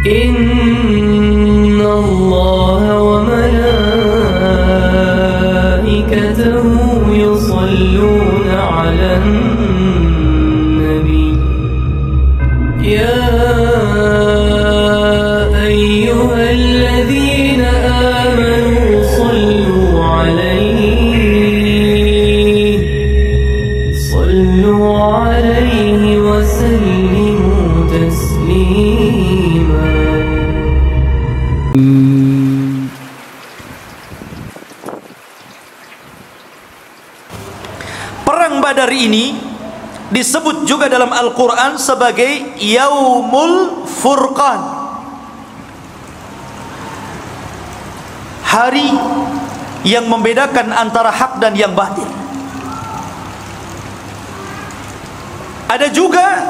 إن الله وملائكته يصلون على النبي يا أيها الذين آمنوا صلوا عليه وسلموا تسليما. Perang Badar ini disebut juga dalam Al-Quran sebagai Yaumul Furqan, hari yang membedakan antara hak dan yang batil. Ada juga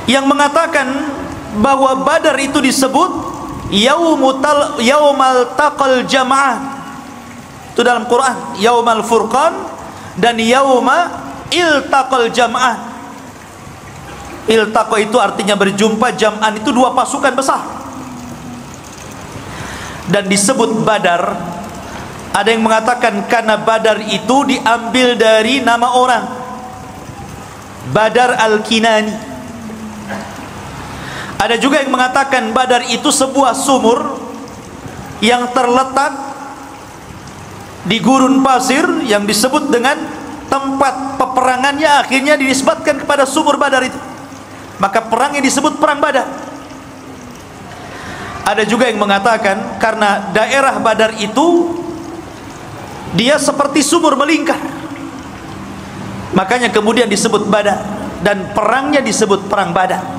yang mengatakan bahwa Badar itu disebut Yaumal Taqal Jama'ah, itu dalam Quran, Yaumal Furqan dan Yauma Iltaqal Jama'ah. Iltaqa itu artinya berjumpa, jam'an itu dua pasukan besar. Dan disebut Badar, ada yang mengatakan karena Badar itu diambil dari nama orang, Badar Al-Kinani. Ada juga yang mengatakan Badar itu sebuah sumur yang terletak di gurun pasir yang disebut dengan tempat peperangannya, akhirnya dinisbatkan kepada sumur Badar itu. Maka perang yang disebut perang Badar. Ada juga yang mengatakan karena daerah Badar itu dia seperti sumur melingkar, makanya kemudian disebut Badar, dan perangnya disebut perang Badar.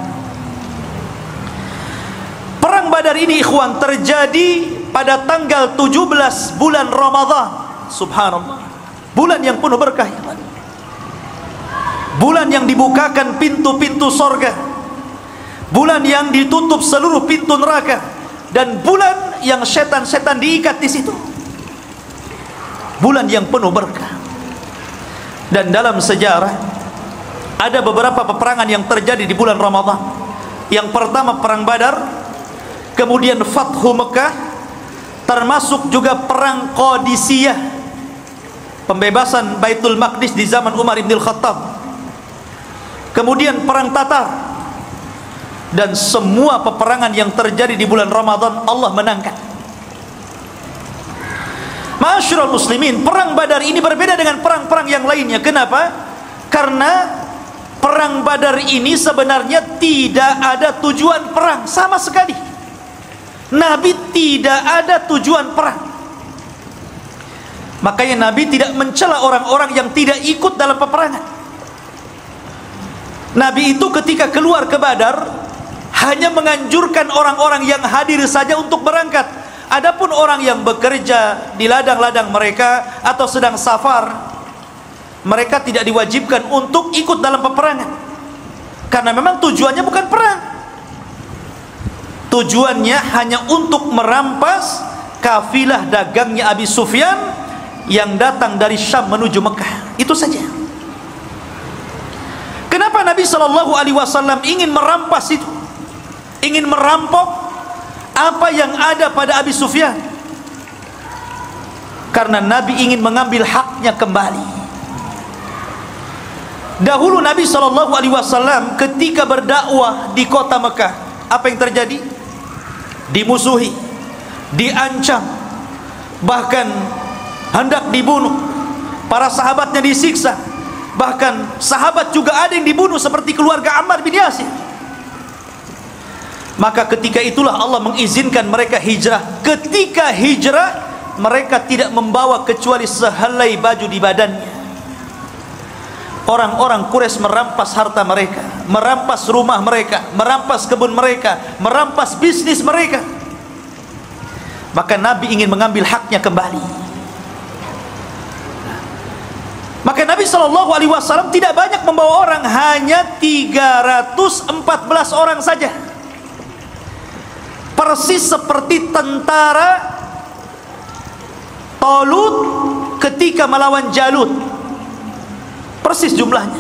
Perang Badar ini ikhwan terjadi pada tanggal 17 bulan Ramadan. Subhanallah, bulan yang penuh berkah, bulan yang dibukakan pintu-pintu sorga, bulan yang ditutup seluruh pintu neraka, dan bulan yang setan-setan diikat di situ. Bulan yang penuh berkah. Dan dalam sejarah ada beberapa peperangan yang terjadi di bulan Ramadan. Yang pertama perang Badar, kemudian Fathu Mekah, termasuk juga perang Qadisiyah, pembebasan Baitul Maqdis di zaman Umar ibn Khattab, kemudian perang Tatar, dan semua peperangan yang terjadi di bulan Ramadan Allah menangkan. Ma'asyiral muslimin, perang Badar ini berbeda dengan perang-perang yang lainnya. Kenapa? Karena perang Badar ini sebenarnya tidak ada tujuan perang sama sekali. Nabi tidak ada tujuan perang. Makanya Nabi tidak mencela orang-orang yang tidak ikut dalam peperangan. Nabi itu ketika keluar ke Badar hanya menganjurkan orang-orang yang hadir saja untuk berangkat. Adapun orang yang bekerja di ladang-ladang mereka atau sedang safar, mereka tidak diwajibkan untuk ikut dalam peperangan, karena memang tujuannya bukan perang. Tujuannya hanya untuk merampas kafilah dagangnya Abi Sufyan yang datang dari Syam menuju Mekah. Itu saja. Kenapa Nabi SAW ingin merampas itu, ingin merampok apa yang ada pada Abi Sufyan? Karena Nabi ingin mengambil haknya kembali. Dahulu Nabi SAW ketika berdakwah di kota Mekah, apa yang terjadi? Dimusuhi, diancam, bahkan hendak dibunuh. Para sahabatnya disiksa, bahkan sahabat juga ada yang dibunuh seperti keluarga Ammar bin Yasir. Maka ketika itulah Allah mengizinkan mereka hijrah. Ketika hijrah, mereka tidak membawa kecuali sehelai baju di badannya. Orang-orang Quraisy merampas harta mereka, merampas rumah mereka, merampas kebun mereka, merampas bisnis mereka. Maka Nabi ingin mengambil haknya kembali. Maka Nabi SAW tidak banyak membawa orang, hanya 314 orang saja. Persis seperti tentara Talut ketika melawan Jalut, persis jumlahnya.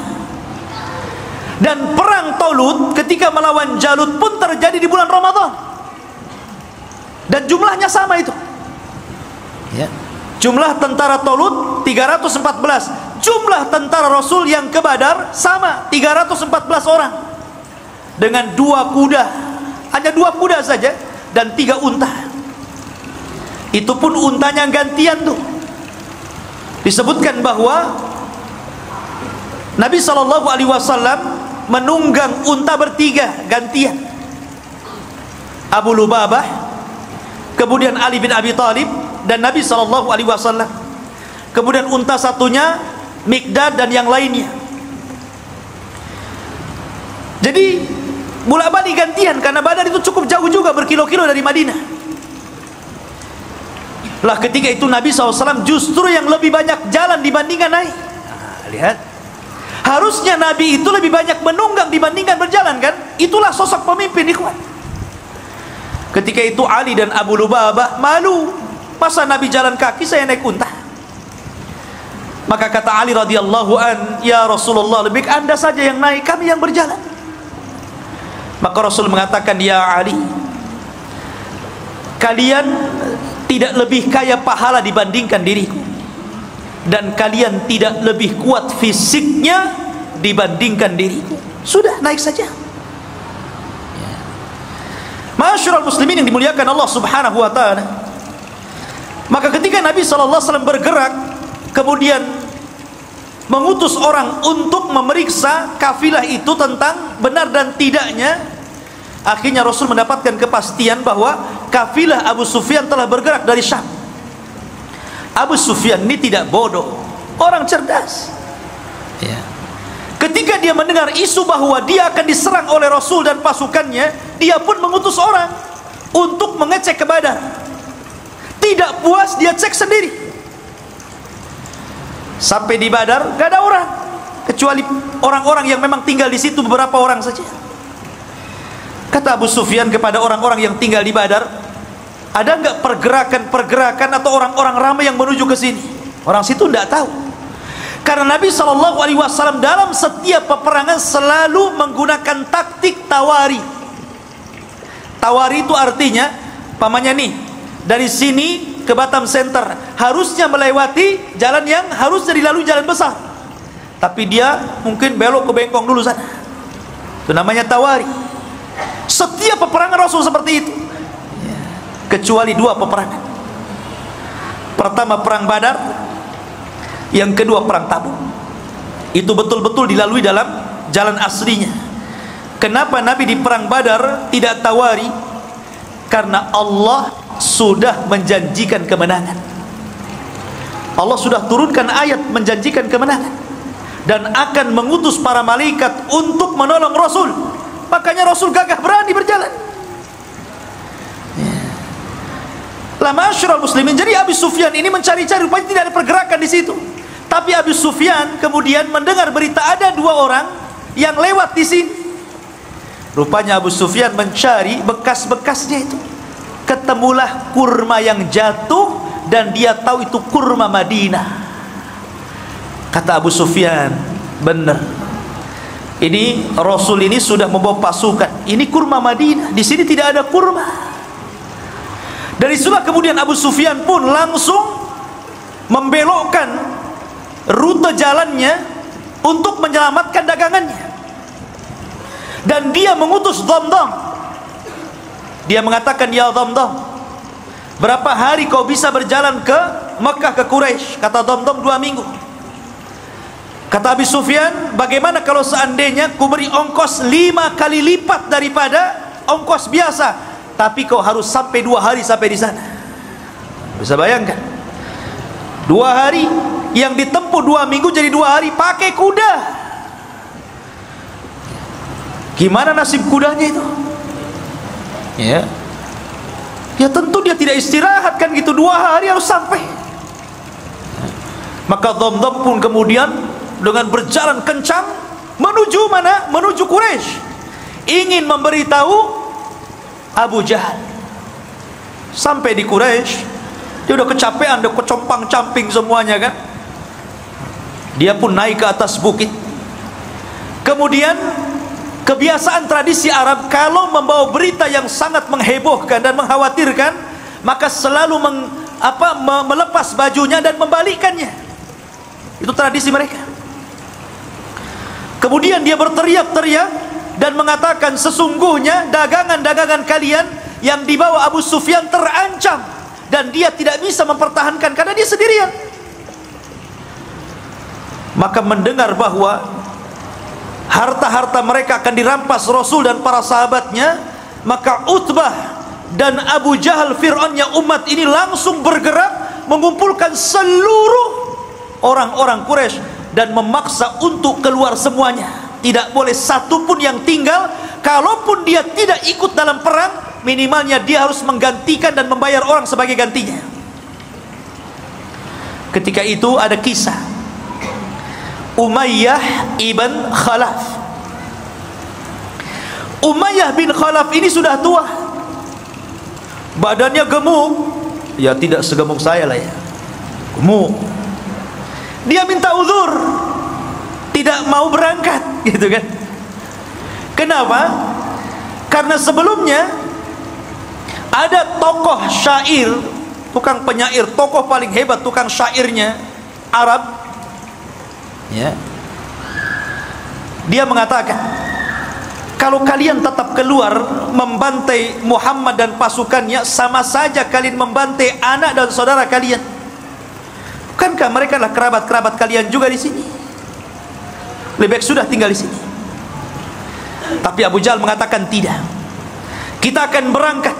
Dan perang Talut ketika melawan Jalut pun terjadi di bulan Ramadan. Dan jumlahnya sama itu. Ya. Jumlah tentara Talut 314. Jumlah tentara Rasul yang ke Badar sama 314 orang. Dengan 2 kuda. Hanya 2 kuda saja dan 3 unta. Itu pun untanya gantian tuh. Disebutkan bahwa Nabi SAW menunggang unta bertiga gantian. Abu Lubabah, kemudian Ali bin Abi Thalib, dan Nabi SAW. Kemudian unta satunya Mikdad dan yang lainnya. Jadi bolak-balik gantian, karena Badar itu cukup jauh juga, berkilo-kilo dari Madinah. Lah ketika itu Nabi SAW justru yang lebih banyak jalan dibandingkan naik. Nah, lihat, harusnya Nabi itu lebih banyak menunggang dibandingkan berjalan, kan? Itulah sosok pemimpin, ikhwan. Ketika itu Ali dan Abu Lubabah malu, masa Nabi jalan kaki, saya naik unta. Maka kata Ali radhiyallahu an, ya Rasulullah, lebih baik Anda saja yang naik, kami yang berjalan. Maka Rasul mengatakan, ya Ali, kalian tidak lebih kaya pahala dibandingkan diriku, dan kalian tidak lebih kuat fisiknya dibandingkan diriku. Sudah, naik saja. Ma'asyiral muslimin yang dimuliakan Allah Subhanahu wa ta'ala. Maka ketika Nabi SAW bergerak, kemudian mengutus orang untuk memeriksa kafilah itu tentang benar dan tidaknya, akhirnya Rasul mendapatkan kepastian bahwa kafilah Abu Sufyan telah bergerak dari Syam. Abu Sufyan ini tidak bodoh, orang cerdas. Ya. Ketika dia mendengar isu bahwa dia akan diserang oleh Rasul dan pasukannya, dia pun mengutus orang untuk mengecek ke Badar. Tidak puas, dia cek sendiri. Sampai di Badar, gak ada orang, kecuali orang-orang yang memang tinggal di situ, beberapa orang saja. Kata Abu Sufyan kepada orang-orang yang tinggal di Badar, ada nggak pergerakan-pergerakan atau orang-orang ramai yang menuju ke sini? Orang situ tidak tahu. Karena Nabi SAW dalam setiap peperangan selalu menggunakan taktik tawari. Tawari itu artinya, pamannya nih, dari sini ke Batam Center harusnya melewati jalan yang harusnya dilalui jalan besar, tapi dia mungkin belok ke Bengkong dulu sana. Itu namanya tawari. Setiap peperangan Rasul seperti itu, kecuali 2 peperangan. Pertama perang Badar, yang kedua perang Tabuk. Itu betul-betul dilalui dalam jalan aslinya. Kenapa Nabi di perang Badar tidak tawari? Karena Allah sudah menjanjikan kemenangan. Allah sudah turunkan ayat menjanjikan kemenangan dan akan mengutus para malaikat untuk menolong Rasul. Makanya Rasul gagah berani berjalan. La ma'asyiral muslimin. Jadi Abu Sufyan ini mencari-cari, rupanya tidak ada pergerakan di situ. Tapi Abu Sufyan kemudian mendengar berita ada 2 orang yang lewat di sini. Rupanya Abu Sufyan mencari bekas-bekasnya itu. Ketemulah kurma yang jatuh dan dia tahu itu kurma Madinah. Kata Abu Sufyan, benar. Ini Rasul ini sudah membawa pasukan. Ini kurma Madinah. Di sini tidak ada kurma. Dari situlah kemudian Abu Sufyan pun langsung membelokkan rute jalannya untuk menyelamatkan dagangannya. Dan dia mengutus Dhamdam. Dia mengatakan, ya Dhamdam, berapa hari kau bisa berjalan ke Mekah, ke Quraisy? Kata Dhamdam, 2 minggu. Kata Abu Sufyan, bagaimana kalau seandainya ku beri ongkos 5 kali lipat daripada ongkos biasa, tapi kau harus sampai 2 hari sampai di sana. Bisa bayangkan, 2 hari yang ditempuh 2 minggu jadi 2 hari pakai kuda. Gimana nasib kudanya itu? Ya, ya tentu dia tidak istirahat kan gitu, 2 hari harus sampai. Maka Dhamdam pun kemudian dengan berjalan kencang menuju mana? Menuju Quraisy, ingin memberitahu Abu Jahal. Sampai di Quraisy, dia udah kecapean, udah kecompang-camping semuanya kan. Dia pun naik ke atas bukit. Kemudian kebiasaan tradisi Arab, kalau membawa berita yang sangat menghebohkan dan mengkhawatirkan, maka selalu melepas bajunya dan membalikkannya. Itu tradisi mereka. Kemudian dia berteriak-teriak dan mengatakan, sesungguhnya dagangan-dagangan kalian yang dibawa Abu Sufyan terancam, dan dia tidak bisa mempertahankan karena dia sendirian. Maka mendengar bahwa harta-harta mereka akan dirampas Rasul dan para sahabatnya, maka Utbah dan Abu Jahal, Fir'aunnya umat ini, langsung bergerak mengumpulkan seluruh orang-orang Quraisy dan memaksa untuk keluar semuanya. Tidak boleh satu pun yang tinggal. Kalaupun dia tidak ikut dalam perang, minimalnya dia harus menggantikan dan membayar orang sebagai gantinya. Ketika itu ada kisah Umayyah ibn Khalaf. Umayyah bin Khalaf ini sudah tua, badannya gemuk, ya tidak segemuk saya lah ya, gemuk. Dia minta uzur, tidak mau berangkat, gitu kan. Kenapa? Karena sebelumnya ada tokoh syair, tukang penyair, tokoh paling hebat, tukang syairnya Arab, ya. Dia mengatakan, kalau kalian tetap keluar membantai Muhammad dan pasukannya, sama saja kalian membantai anak dan saudara kalian. Bukankah mereka adalah kerabat-kerabat kalian juga di sini? Lebih baik sudah tinggal di sini. Tapi Abu Jahal mengatakan tidak. Kita akan berangkat,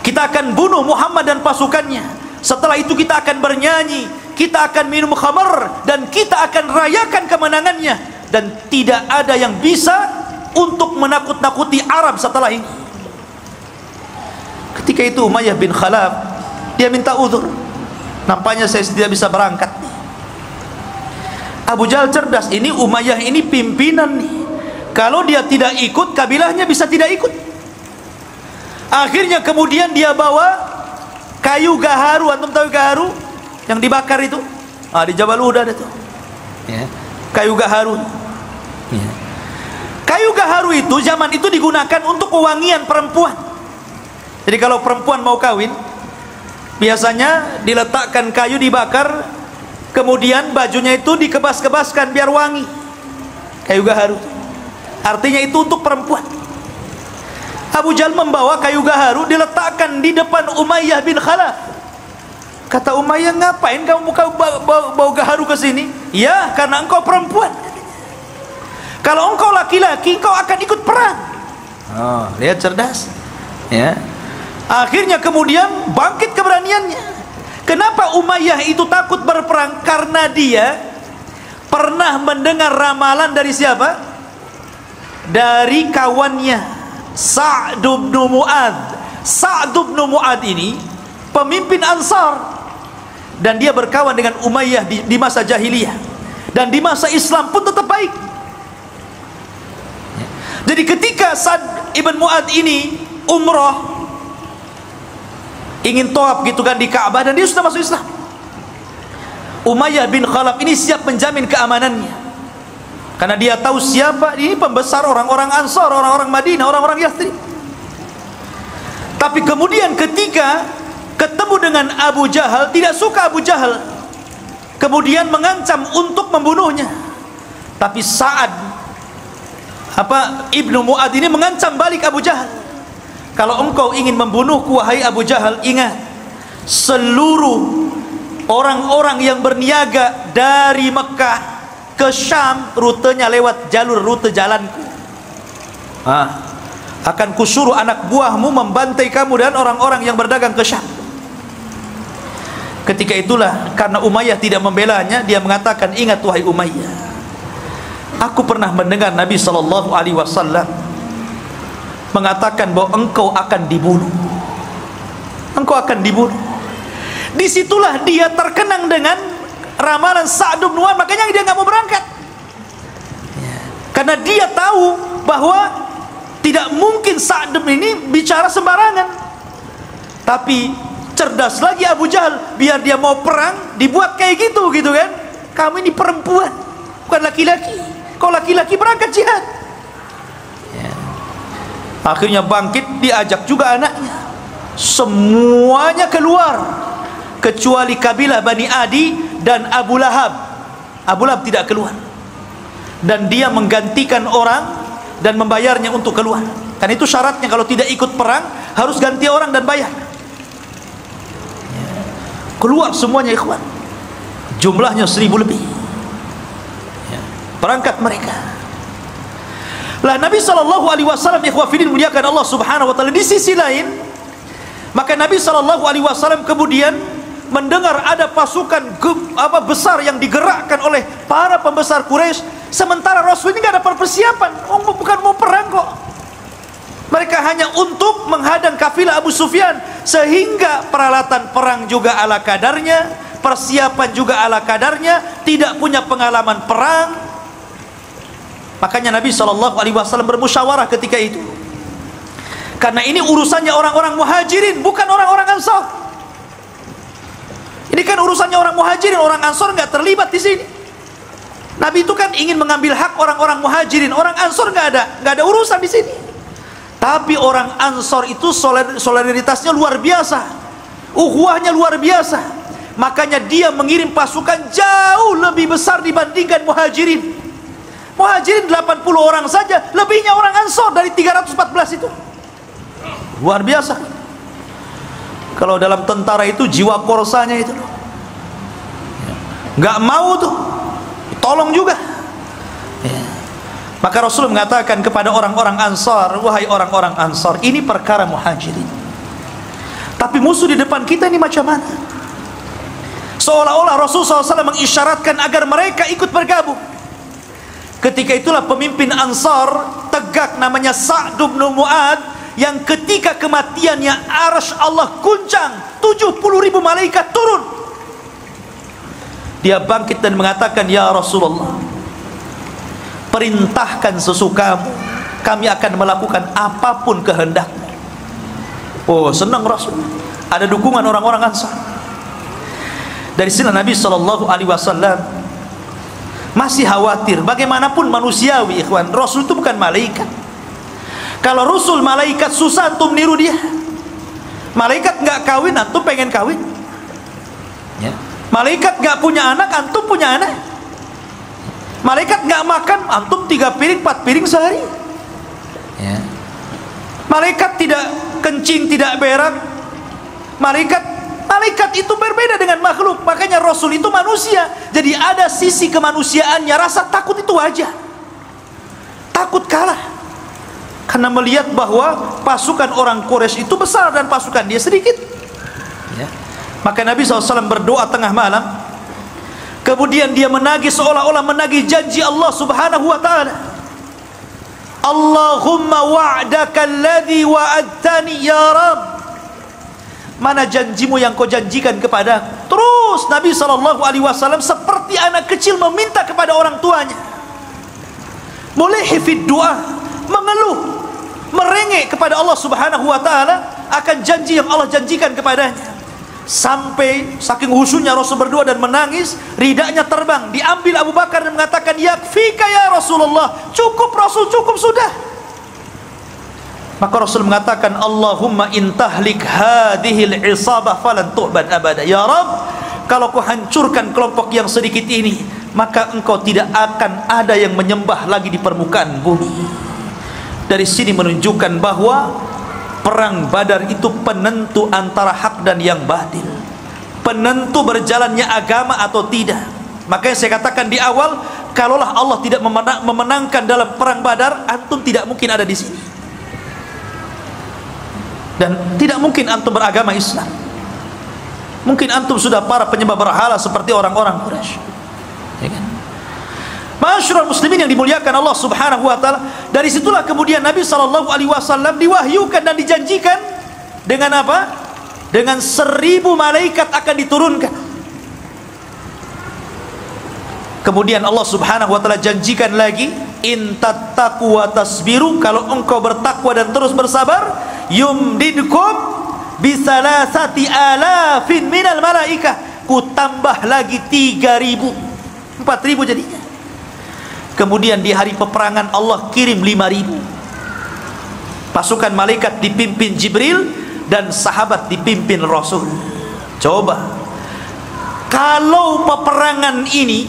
kita akan bunuh Muhammad dan pasukannya. Setelah itu kita akan bernyanyi, kita akan minum khamar, dan kita akan rayakan kemenangannya. Dan tidak ada yang bisa untuk menakut-nakuti Arab setelah ini. Ketika itu Umayyah bin Khalaf, dia minta uzur. Nampaknya saya tidak bisa berangkat. Abu Jahal cerdas, ini Umayyah ini pimpinan nih. Kalau dia tidak ikut, kabilahnya bisa tidak ikut. Akhirnya kemudian dia bawa kayu gaharu. Antum tahu gaharu yang dibakar itu? Di Jabal Uhud ada itu, ya. Kayu gaharu, ya. Kayu gaharu itu zaman itu digunakan untuk wewangian perempuan. Jadi kalau perempuan mau kawin, biasanya diletakkan kayu dibakar, kemudian bajunya itu dikebas-kebaskan biar wangi. Kayu gaharu, artinya itu untuk perempuan. Abu Jahal membawa kayu gaharu, diletakkan di depan Umayyah bin Khalaf. Kata Umayyah, ngapain kamu bawa gaharu ke sini? Ya, karena engkau perempuan. Kalau engkau laki-laki, engkau akan ikut perang. Lihat cerdas, ya. Akhirnya kemudian bangkit keberaniannya. Kenapa Umayyah itu takut berperang? Karena dia pernah mendengar ramalan dari siapa? Dari kawannya Sa'd bin Mu'adz. Sa'd bin Mu'adz ini pemimpin Ansar, dan dia berkawan dengan Umayyah di masa jahiliyah, dan di masa Islam pun tetap baik. Jadi ketika Sa'd ibn Mu'adz ini umrah, ingin tawaf gitu kan di Ka'bah, dan dia sudah masuk Islam, Umayyah bin Khalaf ini siap menjamin keamanannya, karena dia tahu siapa ini pembesar orang-orang Ansar, orang-orang Madinah, orang-orang Yathrib. Tapi kemudian ketika ketemu dengan Abu Jahal, tidak suka Abu Jahal, kemudian mengancam untuk membunuhnya. Tapi Sa'ad Ibnu Mu'adz ini mengancam balik Abu Jahal, kalau engkau ingin membunuhku wahai Abu Jahal, ingat, seluruh orang-orang yang berniaga dari Mekah ke Syam, rutenya lewat jalur rute jalanku. Akan kusuruh anak buahmu membantai kamu dan orang-orang yang berdagang ke Syam. Ketika itulah, karena Umayyah tidak membelanya, dia mengatakan, ingat wahai Umayyah, aku pernah mendengar Nabi SAW mengatakan bahwa engkau akan dibunuh. Engkau akan dibunuh. Disitulah dia terkenang dengan ramalan Sa'd bin Mu'adz, makanya dia nggak mau berangkat. Karena dia tahu bahwa tidak mungkin Sa'd ini bicara sembarangan. Tapi cerdas lagi Abu Jahal, biar dia mau perang dibuat kayak gitu kan. Kamu ini perempuan, bukan laki-laki. Kalau laki-laki berangkat jihad. Akhirnya bangkit, diajak juga anaknya semuanya keluar kecuali kabilah Bani Adi dan Abu Lahab. Abu Lahab tidak keluar, dan dia menggantikan orang dan membayarnya untuk keluar. Kan itu syaratnya, kalau tidak ikut perang harus ganti orang dan bayar. Keluar semuanya ikhwan, jumlahnya 1000 lebih. Berangkat mereka. Lah Nabi SAW ikhwafidin muliakan Allah subhanahu wa ta'ala, di sisi lain maka Nabi SAW kemudian mendengar ada pasukan besar yang digerakkan oleh para pembesar Quraisy, sementara Rasul ini tidak ada persiapan. Bukan mau perang kok. Mereka hanya untuk menghadang kafilah Abu Sufyan, sehingga peralatan perang juga ala kadarnya, persiapan juga ala kadarnya, tidak punya pengalaman perang. Makanya Nabi SAW bermusyawarah ketika itu, karena ini urusannya orang-orang muhajirin, bukan orang-orang ansor. Ini kan urusannya orang muhajirin, orang ansor nggak terlibat di sini. Nabi itu kan ingin mengambil hak orang-orang muhajirin, orang ansor nggak ada urusan di sini. Tapi orang ansor itu solidaritasnya luar biasa, ukhuwahnya luar biasa. Makanya dia mengirim pasukan jauh lebih besar dibandingkan muhajirin. Muhajirin 80 orang saja, lebihnya orang ansor dari 314 itu. Luar biasa. Kalau dalam tentara itu jiwa korsanya itu nggak mau tuh tolong juga. Maka Rasul mengatakan kepada orang-orang ansar, wahai orang-orang ansar, ini perkara muhajirin, tapi musuh di depan kita ini macam mana? Seolah-olah Rasul SAW mengisyaratkan agar mereka ikut bergabung. Ketika itulah pemimpin ansar tegak, namanya Sa'd bin Mu'adz, yang ketika kematiannya arsy Allah guncang, 70.000 malaikat turun. Dia bangkit dan mengatakan, ya Rasulullah, perintahkan sesukamu, kami akan melakukan apapun kehendakmu. Oh, senang Rasul, ada dukungan orang-orang ansar. Dari sini Nabi SAW masih khawatir. Bagaimanapun manusiawi ikhwan, Rasul itu bukan malaikat. Kalau Rasul malaikat, susah antum niru dia. Malaikat nggak kawin, antum pengen kawin ya. Malaikat nggak punya anak, antum punya anak. Malaikat nggak makan, antum 3 piring 4 piring sehari ya. Malaikat tidak kencing, tidak berak. Malaikat itu berbeda dengan makhluk. Makanya Rasul itu manusia, jadi ada sisi kemanusiaannya. Rasa takut itu wajar, takut kalah, karena melihat bahwa pasukan orang Quraisy itu besar dan pasukan dia sedikit ya. Maka Nabi SAW berdoa tengah malam, kemudian dia menagih, seolah-olah menagih janji Allah subhanahu wa ta'ala. Allahumma wa'daka alladhi wa'adtani ya Rabb, mana janjimu yang kau janjikan kepada. Terus Nabi SAW seperti anak kecil meminta kepada orang tuanya, mulai fid doa, mengeluh, merengek kepada Allah subhanahu wa ta'ala akan janji yang Allah janjikan kepadanya. Sampai saking khusyuknya Rasul berdoa dan menangis, ridanya terbang, diambil Abu Bakar dan mengatakan, yakfika ya Rasulullah, cukup Rasul, cukup sudah. Maka Rasul mengatakan, Allahumma intahlik hadhil isabah falan tu'bad abada. Ya Rabb, kalau kau hancurkan kelompok yang sedikit ini, maka engkau tidak akan ada yang menyembah lagi di permukaan bumi. Dari sini menunjukkan bahwa perang Badar itu penentu antara hak dan yang batil, penentu berjalannya agama atau tidak. Makanya saya katakan di awal, kalaulah Allah tidak memenangkan dalam perang Badar, antum tidak mungkin ada di sini, dan tidak mungkin antum beragama Islam. Mungkin antum sudah para penyembah berhala seperti orang-orang Quraisy ya kan? Masyarul muslimin yang dimuliakan Allah subhanahu wa ta'ala. Dari situlah kemudian Nabi SAW diwahyukan dan dijanjikan dengan apa? Dengan 1000 malaikat akan diturunkan. Kemudian Allah subhanahu wa ta'ala janjikan lagi, in tattaqu wa tasbiru, kalau engkau bertakwa dan terus bersabar, yumdidkum bisalasati alafin minal malaikah, ku tambah lagi 3000, 4000 jadinya. Kemudian di hari peperangan Allah kirim 5000 pasukan malaikat dipimpin Jibril, dan sahabat dipimpin Rasul. Coba kalau peperangan ini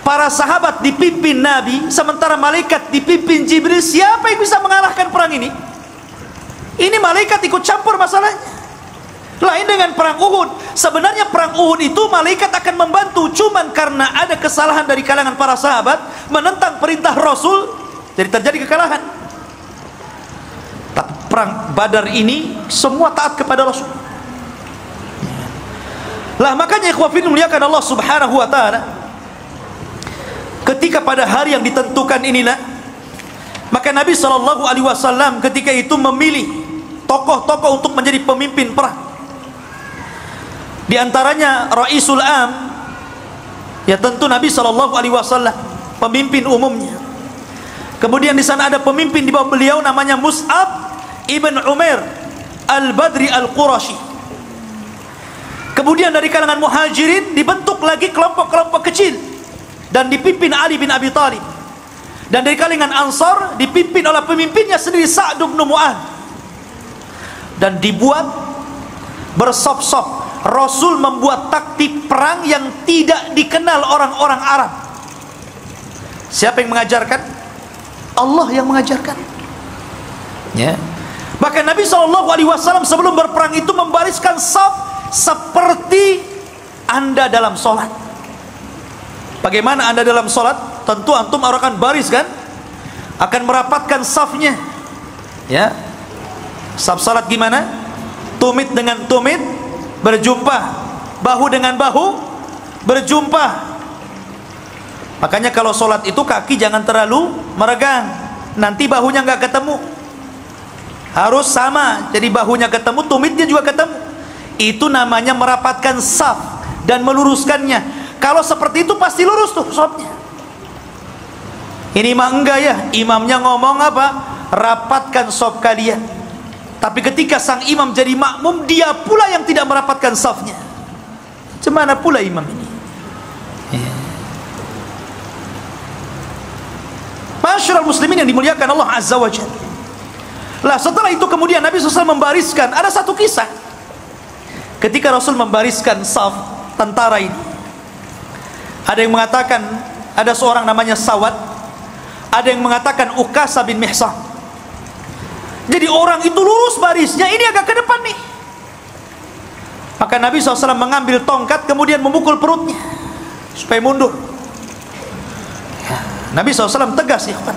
para sahabat dipimpin Nabi, sementara malaikat dipimpin Jibril, siapa yang bisa mengalahkan perang ini? Ini malaikat ikut campur masalahnya. Lain dengan perang Uhud. Sebenarnya perang Uhud itu malaikat akan membantu, cuman karena ada kesalahan dari kalangan para sahabat menentang perintah Rasul, jadi terjadi kekalahan. Tapi perang Badar ini semua taat kepada Rasul. Lah makanya ikhwah fillah muliakan Allah Subhanahu wa taala, ketika pada hari yang ditentukan inilah, maka Nabi SAW ketika itu memilih tokoh-tokoh untuk menjadi pemimpin perang. Di antaranya Raisul Am, ya tentu Nabi SAW, pemimpin umumnya. Kemudian di sana ada pemimpin di bawah beliau namanya Mus'ab ibn Umair Al-Badri Al-Qurashi. Kemudian dari kalangan Muhajirin dibentuk lagi kelompok-kelompok kecil dan dipimpin Ali bin Abi Thalib. Dan dari kalangan Ansar dipimpin oleh pemimpinnya sendiri Sa'd bin Mu'adz. Dan dibuat bersop-sop. Rasul membuat taktik perang yang tidak dikenal orang-orang Arab. Siapa yang mengajarkan? Allah yang mengajarkan. Ya. Bahkan Nabi SAW sebelum berperang itu membariskan saf seperti Anda dalam sholat. Bagaimana Anda dalam sholat? Tentu antum akan baris kan? Akan merapatkan safnya. Ya. Saf salat gimana? Tumit dengan tumit berjumpa, bahu dengan bahu berjumpa. Makanya kalau sholat itu kaki jangan terlalu meregang, nanti bahunya nggak ketemu. Harus sama, jadi bahunya ketemu, tumitnya juga ketemu. Itu namanya merapatkan saf dan meluruskannya. Kalau seperti itu pasti lurus tuh sholatnya. Ini mah enggak ya, imamnya ngomong apa? Rapatkan saf kalian. Tapi ketika sang imam jadi makmum, dia pula yang tidak merapatkan safnya. Cemana pula imam ini? Masyarul muslimin yang dimuliakan Allah Azza wa Jalla. Lah setelah itu kemudian Nabi SAW membariskan. Ada satu kisah ketika Rasul membariskan saf tentara ini. Ada yang mengatakan ada seorang namanya Sawad, ada yang mengatakan Ukasa bin Mihsan. Jadi orang itu lurus barisnya, ini agak ke depan nih. Maka Nabi SAW mengambil tongkat kemudian memukul perutnya supaya mundur. Nabi SAW tegas ya kan.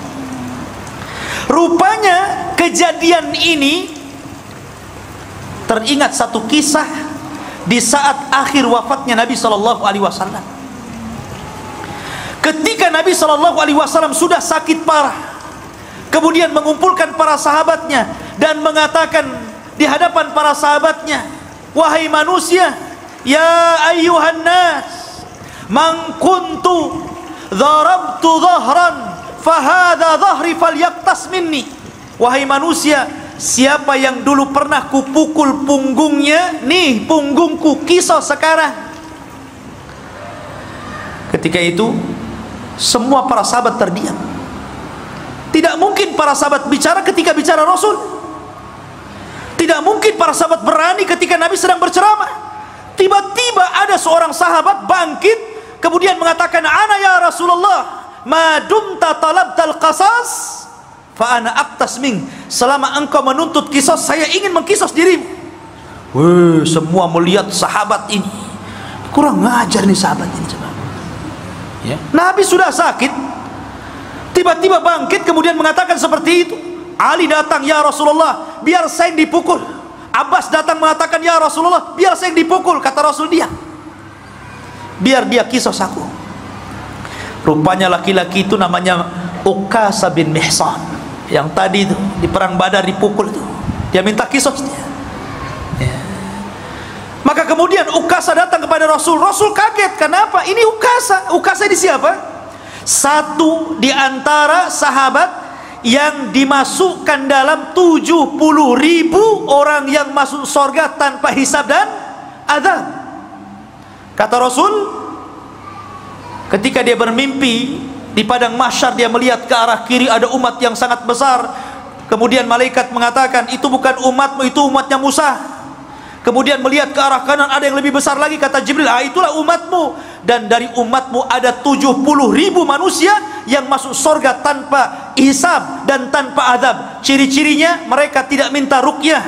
Rupanya kejadian ini teringat satu kisah di saat akhir wafatnya Nabi SAW. Ketika Nabi SAW sudah sakit parah, kemudian mengumpulkan para sahabatnya dan mengatakan di hadapan para sahabatnya, wahai manusia, ya ayyuhan nas, man kuntu dharabtu dhahran fahadha dhahri falyaqtas minni. Wahai manusia, siapa yang dulu pernah kupukul punggungnya, nih punggungku, kisah sekarang. Ketika itu semua para sahabat terdiam. Tidak mungkin para sahabat bicara ketika bicara Rasul. Tidak mungkin para sahabat berani ketika Nabi sedang berceramah. Tiba-tiba ada seorang sahabat bangkit kemudian mengatakan, ana ya Rasulullah, ma dumta talabtal qasas fa ana aqtas ming. Selama engkau menuntut kisos, saya ingin mengkisos dirimu. Wih, semua melihat sahabat ini. Kurang ngajar nih sahabat ini coba. Ya. Nabi sudah sakit, tiba-tiba bangkit kemudian mengatakan seperti itu. Ali datang, ya Rasulullah, biar saya yang dipukul. Abbas datang mengatakan, ya Rasulullah, biar saya yang dipukul. Kata Rasul, dia biar dia kisos aku. Rupanya laki-laki itu namanya Ukasa bin Mihsan, yang tadi itu di perang Badar dipukul itu. Dia minta kisosnya. Ya. Maka kemudian Ukasa datang kepada Rasul. Rasul kaget, kenapa? Ini Ukasa. Ukasa ini siapa? Satu di antara sahabat yang dimasukkan dalam 70.000 orang yang masuk surga tanpa hisab dan azab. Kata Rasul, ketika dia bermimpi di padang mahsyar, dia melihat ke arah kiri ada umat yang sangat besar, Kemudian malaikat mengatakan, itu bukan umatmu, itu umatnya Musa. Kemudian melihat ke arah kanan, ada yang lebih besar lagi, kata Jibril, itulah umatmu. Dan dari umatmu ada 70.000 manusia yang masuk surga tanpa hisab dan tanpa adab. Ciri-cirinya, mereka tidak minta ruqyah,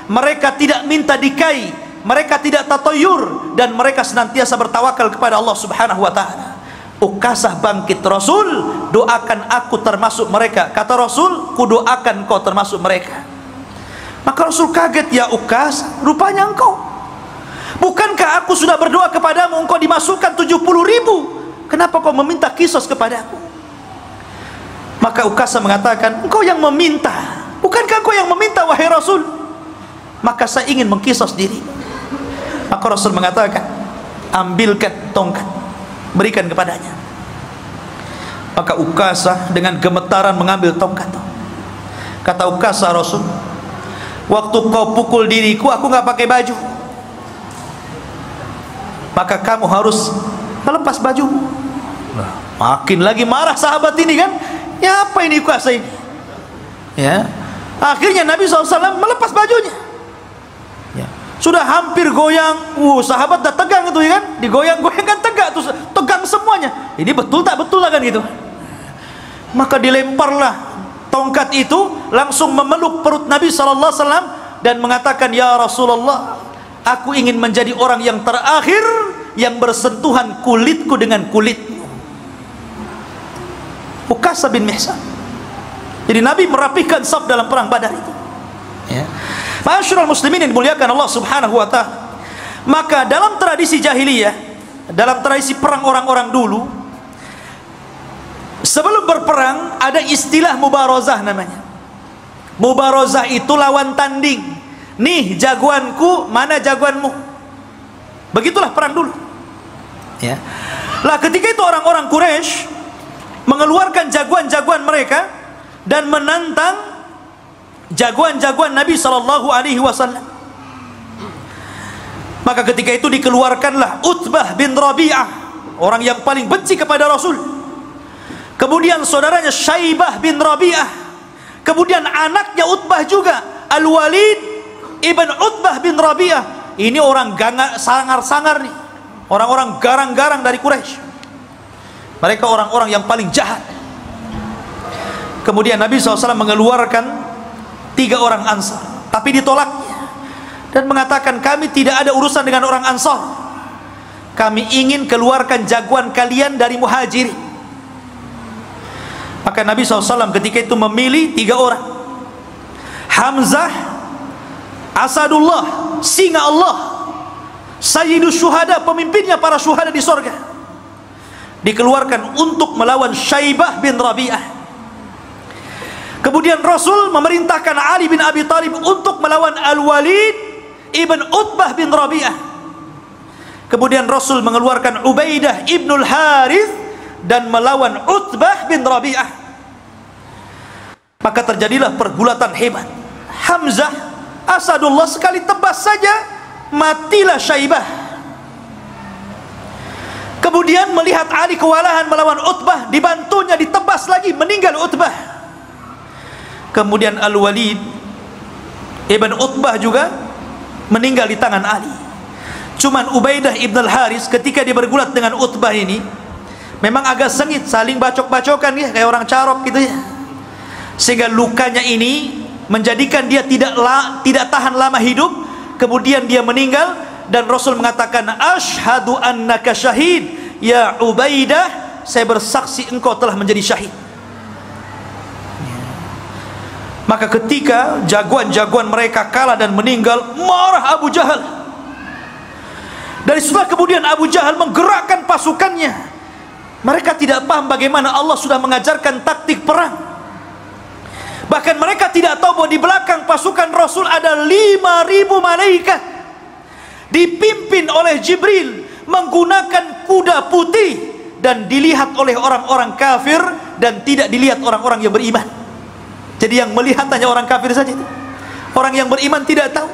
mereka tidak minta dikai, mereka tidak tatayur, dan mereka senantiasa bertawakal kepada Allah Subhanahu wa ta'ala. Ukasah bangkit, Rasul, doakan aku termasuk mereka. Kata Rasul, ku doakan kau termasuk mereka. Maka Rasul kaget, ya Ukasah, rupanya engkau. Bukankah aku sudah berdoa kepadamu, engkau dimasukkan 70.000? Kenapa kau meminta kisos kepadaku? Maka Ukasah mengatakan, engkau yang meminta. Bukankah engkau yang meminta, wahai Rasul? Maka saya ingin mengkisos diri. Maka Rasul mengatakan, ambilkan tongkat, berikan kepadanya. Maka Ukasah dengan gemetaran mengambil tongkat. Kata Ukasah, Rasul, waktu kau pukul diriku, aku nggak pakai baju, maka kamu harus melepas bajumu. Makin lagi marah sahabat ini kan, ya apa ini Ukasah ini? Ya, akhirnya Nabi SAW melepas bajunya. Ya. Sudah hampir goyang, sahabat dah tegang itu ya kan, digoyang-goyang kan tegak tuh, tegang semuanya. Ini betul tak betul lah kan gitu. Maka dilemparlah tongkat itu, langsung memeluk perut Nabi SAW dan mengatakan, ya Rasulullah, aku ingin menjadi orang yang terakhir yang bersentuhan kulitku dengan kulitmu. Ukasah bin Mihsan. Jadi Nabi merapikan saf dalam perang Badar itu. Ya. Ma'asyiral muslimin yang dimuliakan Allah Subhanahu wa ta'ala. Maka dalam tradisi jahiliyah, dalam tradisi perang orang-orang dulu, sebelum berperang ada istilah mubarazah namanya. Mubarazah itu lawan tanding. Nih jagoanku, mana jagoanmu. Begitulah perang dulu. Ya. Lah ketika itu orang-orang Quraisy mengeluarkan jagoan-jagoan mereka dan menantang jagoan-jagoan Nabi SAW. Maka ketika itu dikeluarkanlah Utbah bin Rabi'ah, orang yang paling benci kepada Rasul. Kemudian saudaranya Syaibah bin Rabi'ah. Kemudian anaknya Utbah juga, Al-Walid ibn Utbah bin Rabi'ah. Ini orang sangar-sangar nih, orang-orang garang-garang dari Quraisy. Mereka orang-orang yang paling jahat. Kemudian Nabi SAW mengeluarkan 3 orang Ansar, tapi ditolaknya dan mengatakan, kami tidak ada urusan dengan orang Ansar, kami ingin keluarkan jagoan kalian dari Muhajirin. Maka Nabi SAW ketika itu memilih 3 orang. Hamzah, Asadullah, singa Allah, Sayyidus Syuhada, pemimpinnya para syuhada di sorga, dikeluarkan untuk melawan Syaibah bin Rabi'ah. Kemudian Rasul memerintahkan Ali bin Abi Thalib untuk melawan Al-Walid ibn Utbah bin Rabi'ah. Kemudian Rasul mengeluarkan Ubaidah ibnul Harith dan melawan Utbah bin Rabi'ah. Maka terjadilah pergulatan hebat. Hamzah, Asadullah, sekali tebas saja matilah Syaibah. Kemudian melihat Ali kewalahan melawan Utbah, dibantunya ditebas lagi, meninggal Utbah. Kemudian Al-Walid ibn Utbah juga meninggal di tangan Ali. Cuman Ubaidah ibn al-Haris ketika dia bergulat dengan Utbah ini memang agak sengit, saling bacok-bacokan ya, kayak orang carok gitu ya. Sehingga lukanya ini menjadikan dia tidak tahan lama hidup. Kemudian dia meninggal dan Rasul mengatakan, asyhadu annaka syahid ya Ubaidah, saya bersaksi engkau telah menjadi syahid. Maka ketika jagoan-jagoan mereka kalah dan meninggal, marah Abu Jahal. Dari setelah kemudian Abu Jahal menggerakkan pasukannya. Mereka tidak paham bagaimana Allah sudah mengajarkan taktik perang. Bahkan mereka tidak tahu bahwa di belakang pasukan Rasul ada 5.000 malaikat, dipimpin oleh Jibril, menggunakan kuda putih, dan dilihat oleh orang-orang kafir dan tidak dilihat orang-orang yang beriman. Jadi yang melihat hanya orang kafir saja itu. Orang yang beriman tidak tahu.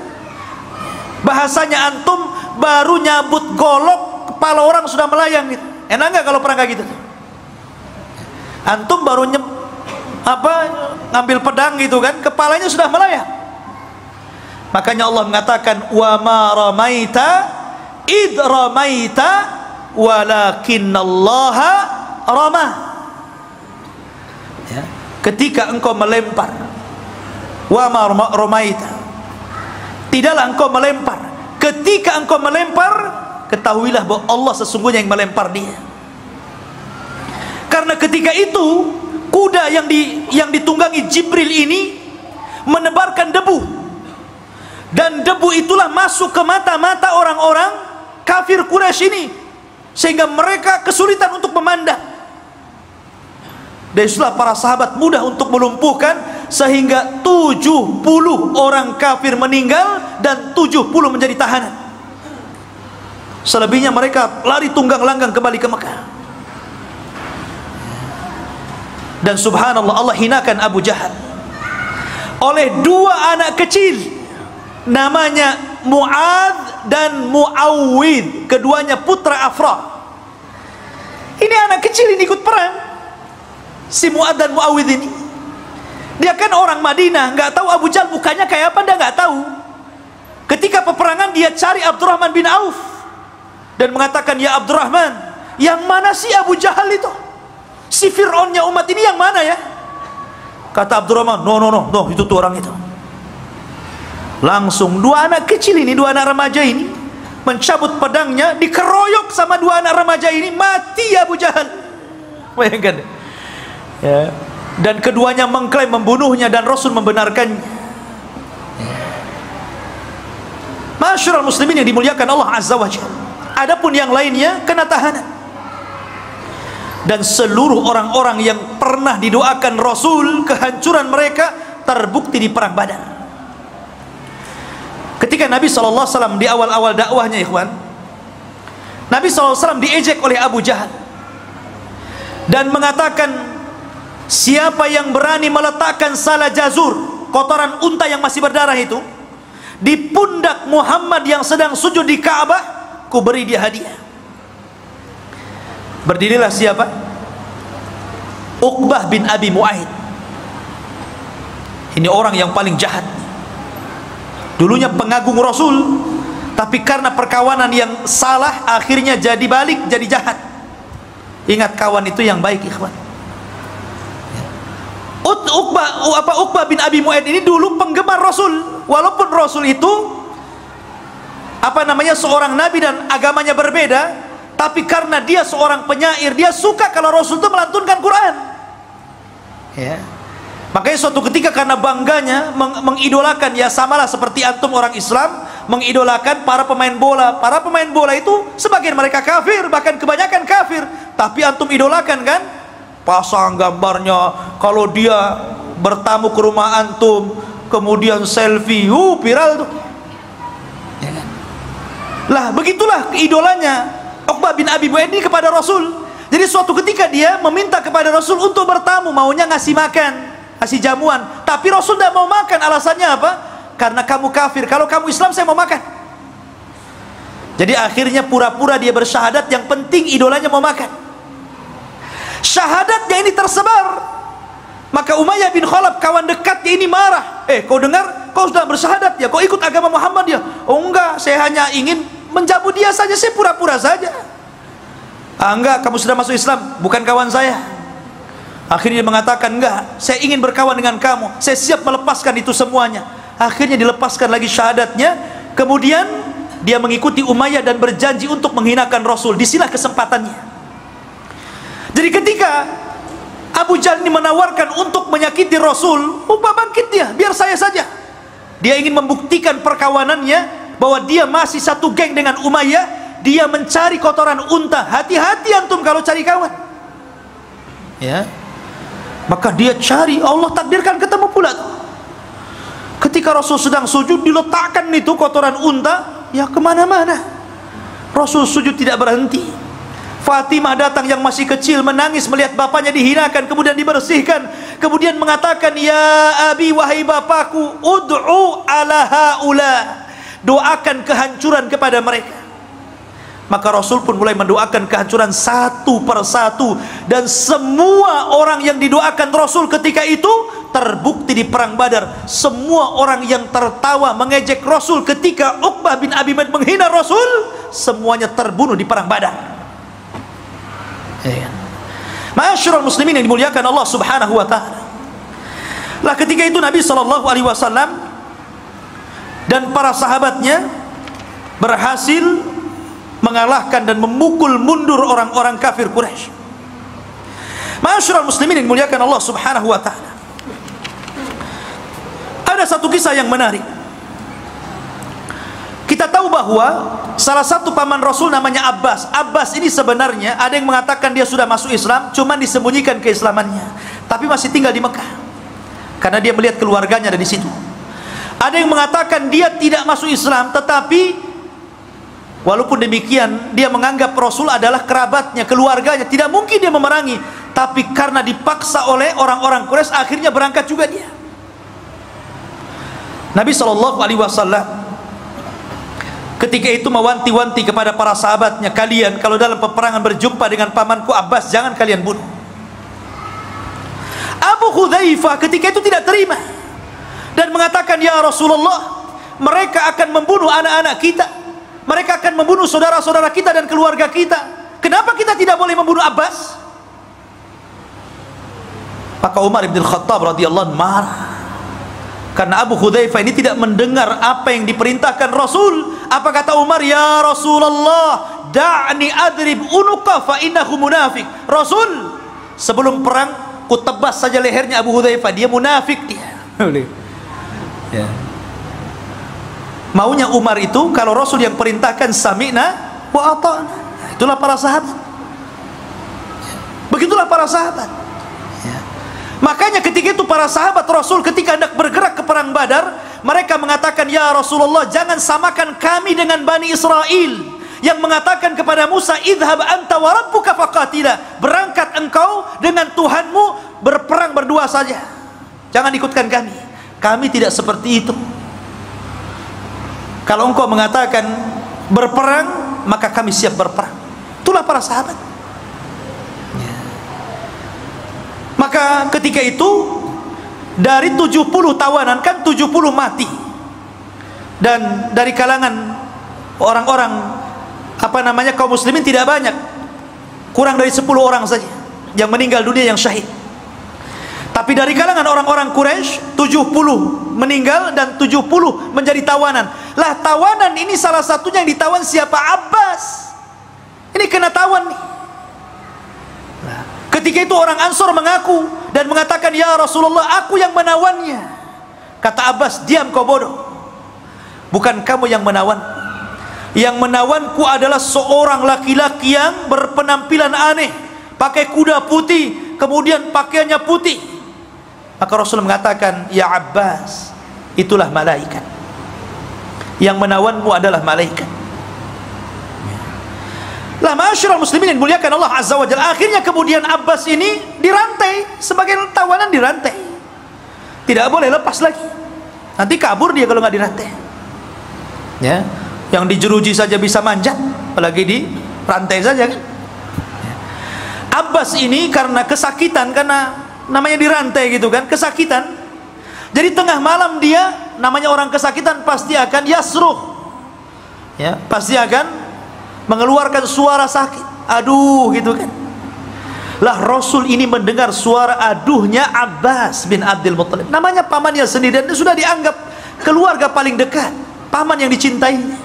Bahasanya antum baru nyabut golok, kepala orang sudah melayang gitu. Enak nggak kalau perang kayak gitu? Antum baru ngambil pedang gitu kan, kepalanya sudah melayang. Makanya Allah mengatakan wa ma ramaita id ramaita walakinnallaha rama. Ya, ketika engkau melempar, wa ma ramaita, tidaklah engkau melempar. Ketika engkau melempar, ketahuilah bahwa Allah sesungguhnya yang melempar dia. Karena ketika itu kuda yang ditunggangi Jibril ini menebarkan debu, dan debu itulah masuk ke mata-mata orang-orang kafir Quraisy ini, sehingga mereka kesulitan untuk memandang. Dan itulah para sahabat mudah untuk melumpuhkan, sehingga 70 orang kafir meninggal dan 70 menjadi tahanan. Selebihnya mereka lari tunggang langgang kembali ke Mekah. Dan subhanallah, Allah hinakan Abu Jahal oleh dua anak kecil, namanya Mu'adz dan Mu'awwidh, keduanya putra Afra. Ini anak kecil ini ikut perang, si Mu'adz dan Mu'awwidh ini. Dia kan orang Madinah, nggak tahu Abu Jahal mukanya kayak apa, dia nggak tahu. Ketika peperangan dia cari Abdurrahman bin Auf dan mengatakan, ya Abdurrahman, yang mana sih Abu Jahal itu? Si Fir'aunnya umat ini yang mana ya? Kata Abdurrahman, no, itu tuh orang itu. Langsung dua anak kecil ini, dua anak remaja ini mencabut pedangnya, dikeroyok sama dua anak remaja ini, mati Abu Jahal. Bayangkan ya. Dan keduanya mengklaim membunuhnya, dan Rasul membenarkannya. Masyarul muslimin yang dimuliakan Allah Azza wa Jalla. Adapun yang lainnya kena tahanan. Dan seluruh orang-orang yang pernah didoakan Rasul kehancuran mereka terbukti di perang Badar. Ketika Nabi SAW di awal-awal dakwahnya, ikhwan, Nabi SAW diejek oleh Abu Jahal dan mengatakan, siapa yang berani meletakkan salah jazur, kotoran unta yang masih berdarah itu, di pundak Muhammad yang sedang sujud di Ka'bah, ku beri dia hadiah. Berdirilah siapa? Uqbah bin Abi Mu'aid. Ini orang yang paling jahat. Dulunya pengagung Rasul, tapi karena perkawanan yang salah, akhirnya jadi balik, jadi jahat. Ingat, kawan itu yang baik, ikhwan. Uqbah bin Abi Mu'aid ini dulu penggemar Rasul, walaupun Rasul itu seorang nabi dan agamanya berbeda. Tapi karena dia seorang penyair, dia suka kalau Rasul itu melantunkan Quran. Ya. Makanya suatu ketika karena bangganya mengidolakan, ya samalah seperti antum orang Islam mengidolakan para pemain bola. Para pemain bola itu sebagian mereka kafir, bahkan kebanyakan kafir. Tapi antum idolakan kan? Pasang gambarnya, kalau dia bertamu ke rumah antum, kemudian selfie, viral tuh. Ya kan? Lah begitulah idolanya Uqbah bin Abi Mu'aid ini kepada Rasul. Jadi suatu ketika dia meminta kepada Rasul untuk bertamu, maunya ngasih makan, ngasih jamuan, tapi Rasul tidak mau makan. Alasannya apa? Karena kamu kafir, kalau kamu Islam saya mau makan. Jadi akhirnya pura-pura dia bersyahadat, yang penting idolanya mau makan. Syahadatnya ini tersebar, maka Umayyah bin Khalaf, kawan dekatnya ini marah. Kau dengar, kau sudah bersyahadat ya, kau ikut agama Muhammad ya? Oh enggak, saya hanya ingin menjamu dia saja, saya pura-pura saja. Enggak, kamu sudah masuk Islam, bukan kawan saya. Akhirnya dia mengatakan, enggak, saya ingin berkawan dengan kamu, saya siap melepaskan itu semuanya. Akhirnya dilepaskan lagi syahadatnya. Kemudian dia mengikuti Umayyah dan berjanji untuk menghinakan Rasul. Disinilah kesempatannya. Jadi ketika Abu Jahal ini menawarkan untuk menyakiti Rasul, bangkit dia, biar saya saja. Dia ingin membuktikan perkawanannya, bahwa dia masih satu geng dengan Umayyah. Dia mencari kotoran unta. Hati-hati antum kalau cari kawan, ya. Maka dia cari, Allah takdirkan ketemu pula. Ketika Rasul sedang sujud, diletakkan itu kotoran unta, ya kemana-mana. Rasul sujud tidak berhenti. Fatimah datang yang masih kecil, menangis melihat bapaknya dihinakan, kemudian dibersihkan, kemudian mengatakan, ya abi, wahai bapakku, ud'u ala haula, doakan kehancuran kepada mereka. Maka Rasul pun mulai mendoakan kehancuran satu persatu, dan semua orang yang didoakan Rasul ketika itu terbukti di perang Badar. Semua orang yang tertawa mengejek Rasul ketika Uqbah bin Abi Mu'ayth menghina Rasul, semuanya terbunuh di perang Badar. Ma'asyiral muslimin yang dimuliakan Allah Subhanahu wa taala. Lah ketika itu Nabi sallallahu alaihi wasallam dan para sahabatnya berhasil mengalahkan dan memukul mundur orang-orang kafir Quraisy. Ma'asyiral muslimin yang dimuliakan Allah Subhanahu wa taala. Ada satu kisah yang menarik. Kita tahu bahwa salah satu paman Rasul namanya Abbas. Abbas ini sebenarnya ada yang mengatakan dia sudah masuk Islam, cuman disembunyikan keislamannya, tapi masih tinggal di Mekah karena dia melihat keluarganya ada di situ. Ada yang mengatakan dia tidak masuk Islam, tetapi walaupun demikian dia menganggap Rasul adalah kerabatnya, keluarganya, tidak mungkin dia memerangi. Tapi karena dipaksa oleh orang-orang Quraisy, akhirnya berangkat juga dia. Nabi SAW ketika itu mewanti-wanti kepada para sahabatnya, kalian kalau dalam peperangan berjumpa dengan pamanku Abbas, jangan kalian bunuh. Abu Hudzaifah ketika itu tidak terima dan mengatakan, ya Rasulullah, mereka akan membunuh anak-anak kita, mereka akan membunuh saudara-saudara kita dan keluarga kita. Kenapa kita tidak boleh membunuh Abbas? Maka Umar bin Khattab radhiyallahu anhu marah karena Abu Hudzaifah ini tidak mendengar apa yang diperintahkan Rasul. Apa kata Umar? Ya Rasulullah, da'ni adrib unuqa fa innahu munafiq. Rasul, sebelum perang ku tebas saja lehernya Abu Hudzaifah, dia munafik dia. Ya. Maunya Umar itu kalau Rasul yang perintahkan sami'na wa ata'na. Itulah para sahabat. Begitulah para sahabat. Ya. Makanya ketika itu para sahabat Rasul ketika hendak bergerak ke perang Badar, mereka mengatakan, ya Rasulullah, jangan samakan kami dengan Bani Israel yang mengatakan kepada Musa, idhhab anta wa rabbuka faqatila. Berangkat engkau dengan Tuhanmu, berperang berdua saja, jangan ikutkan kami. Kami tidak seperti itu. Kalau engkau mengatakan berperang, maka kami siap berperang. Itulah para sahabat. Ya. Maka ketika itu dari 70 tawanan, kan 70 mati, dan dari kalangan orang-orang kaum muslimin tidak banyak, kurang dari 10 orang saja yang meninggal dunia, yang syahid. Tapi dari kalangan orang-orang Quraisy 70 meninggal dan 70 menjadi tawanan. Lah tawanan ini salah satunya yang ditawan siapa? Abbas. Ini kena tawan nih. Nah, ketika itu orang Ansor mengaku dan mengatakan, ya Rasulullah, aku yang menawannya. Kata Abbas, diam kau bodoh. Bukan kamu yang menawan. Yang menawanku adalah seorang laki-laki yang berpenampilan aneh, pakai kuda putih, kemudian pakaiannya putih. Maka Rasul mengatakan, ya Abbas, itulah malaikat. Yang menawanmu adalah malaikat. Lah ma'asyiral muslimin yang dimuliakan Allah Azza wa Jalla, akhirnya kemudian Abbas ini dirantai, sebagai tawanan dirantai. Tidak boleh lepas lagi. Nanti kabur dia kalau nggak dirantai. Ya, yang dijeruji saja bisa manjat, apalagi di rantai saja kan. Abbas ini karena kesakitan, karena namanya dirantai gitu kan, kesakitan. Jadi tengah malam dia, namanya orang kesakitan pasti akan yasruh. Ya, pasti akan mengeluarkan suara sakit, aduh gitu kan. Lah Rasul ini mendengar suara aduhnya Abbas bin Abdul Muttalib, namanya pamannya sendiri, dan sudah dianggap keluarga paling dekat, paman yang dicintainya.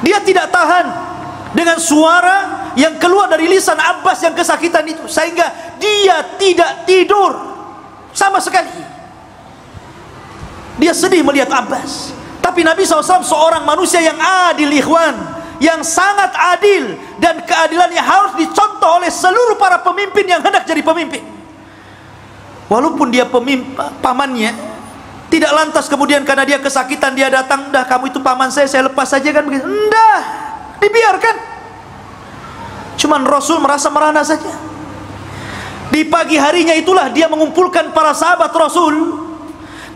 Dia tidak tahan dengan suara yang keluar dari lisan Abbas yang kesakitan itu, sehingga dia tidak tidur sama sekali. Dia sedih melihat Abbas. Tapi Nabi SAW seorang manusia yang adil, ikhwan, yang sangat adil, dan keadilannya harus dicontoh oleh seluruh para pemimpin yang hendak jadi pemimpin. Walaupun dia pamannya, tidak lantas kemudian karena dia kesakitan dia datang, dah kamu itu paman saya lepas saja kan begitu. Enggak, dibiarkan. Cuman Rasul merasa merana saja. Di pagi harinya itulah dia mengumpulkan para sahabat Rasul.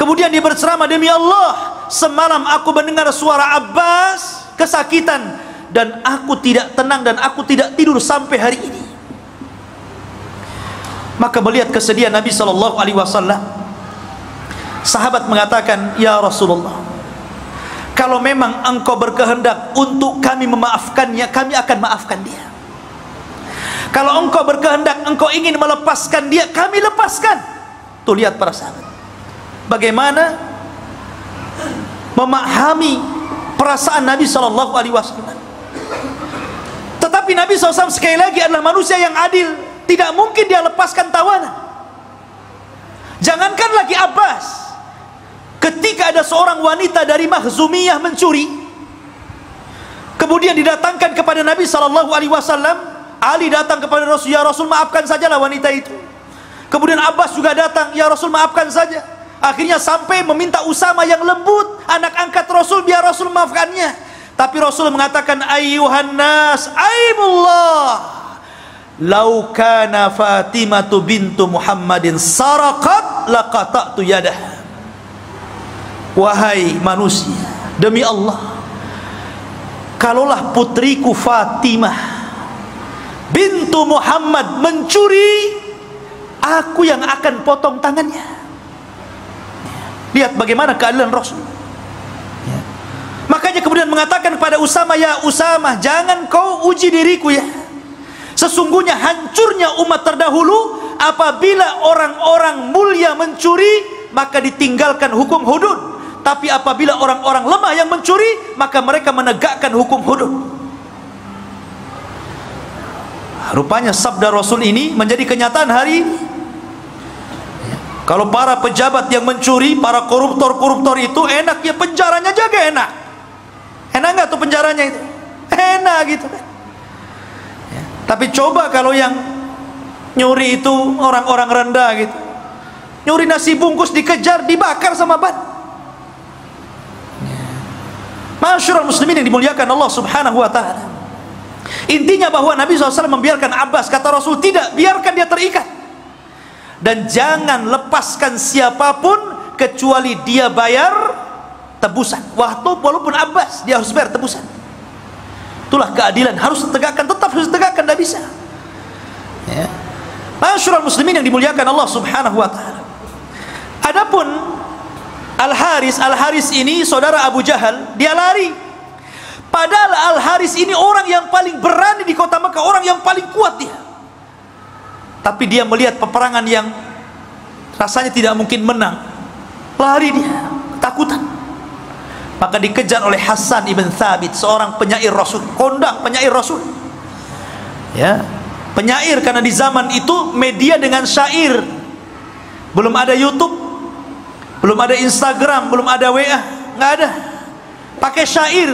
Kemudian dia berceramah, demi Allah, semalam aku mendengar suara Abbas kesakitan, dan aku tidak tenang dan aku tidak tidur sampai hari ini. Maka melihat kesedihan Nabi SAW, sahabat mengatakan, ya Rasulullah, kalau memang engkau berkehendak untuk kami memaafkannya, kami akan maafkan dia. Kalau engkau berkehendak, engkau ingin melepaskan dia, kami lepaskan. Tuh lihat para sahabat, bagaimana memahami perasaan Nabi SAW. Tetapi Nabi SAW sekali lagi adalah manusia yang adil. Tidak mungkin dia lepaskan tawanan. Jangankan lagi Abbas, ketika ada seorang wanita dari Makhzumiyah mencuri, kemudian didatangkan kepada Nabi SAW, Ali datang kepada Rasul, ya Rasul maafkan sajalah wanita itu. Kemudian Abbas juga datang, ya Rasul maafkan saja. Akhirnya sampai meminta Usama yang lembut, anak angkat Rasul, biar Rasul maafkannya. Tapi Rasul mengatakan, ayyuhan nas, aimullah, lau kana Fatimatu bintu Muhammadin saraqat laqata'tu yadah. Wahai manusia, demi Allah, kalaulah putriku Fatimah bintu Muhammad mencuri, aku yang akan potong tangannya. Lihat bagaimana keadilan Rasul. Makanya kemudian mengatakan kepada Usama, ya Usama, jangan kau uji diriku ya. Sesungguhnya hancurnya umat terdahulu apabila orang-orang mulia mencuri, maka ditinggalkan hukum hudud. Tapi apabila orang-orang lemah yang mencuri, maka mereka menegakkan hukum hudud. Rupanya sabda Rasul ini menjadi kenyataan hari ini. Kalau para pejabat yang mencuri, para koruptor-koruptor itu enaknya penjaranya jaga enak. Enak nggak tuh penjaranya itu? Enak gitu kan. Tapi coba kalau yang nyuri itu orang-orang rendah gitu, nyuri nasi bungkus dikejar, dibakar sama ban. Masyarul muslimin yang dimuliakan Allah Subhanahu wa ta'ala, intinya bahwa Nabi SAW membiarkan Abbas. Kata Rasul, tidak, biarkan dia terikat, dan jangan lepaskan siapapun kecuali dia bayar tebusan. Walaupun Abbas, dia harus bayar tebusan. Itulah keadilan, harus ditegakkan, tetap harus ditegakkan, tidak bisa. Ya. Masyarul muslimin yang dimuliakan Allah Subhanahu wa ta'ala. Adapun Al-Haris ini saudara Abu Jahal, dia lari. Padahal Al-Haris ini orang yang paling berani di kota Mekah, orang yang paling kuat dia. Tapi dia melihat peperangan yang rasanya tidak mungkin menang, lari dia, ketakutan. Maka dikejar oleh Hasan ibn Thabit, seorang penyair Rasul, kondang penyair Rasul. Ya, penyair karena di zaman itu media dengan syair. Belum ada YouTube, belum ada Instagram, belum ada WA, nggak ada. Pakai syair.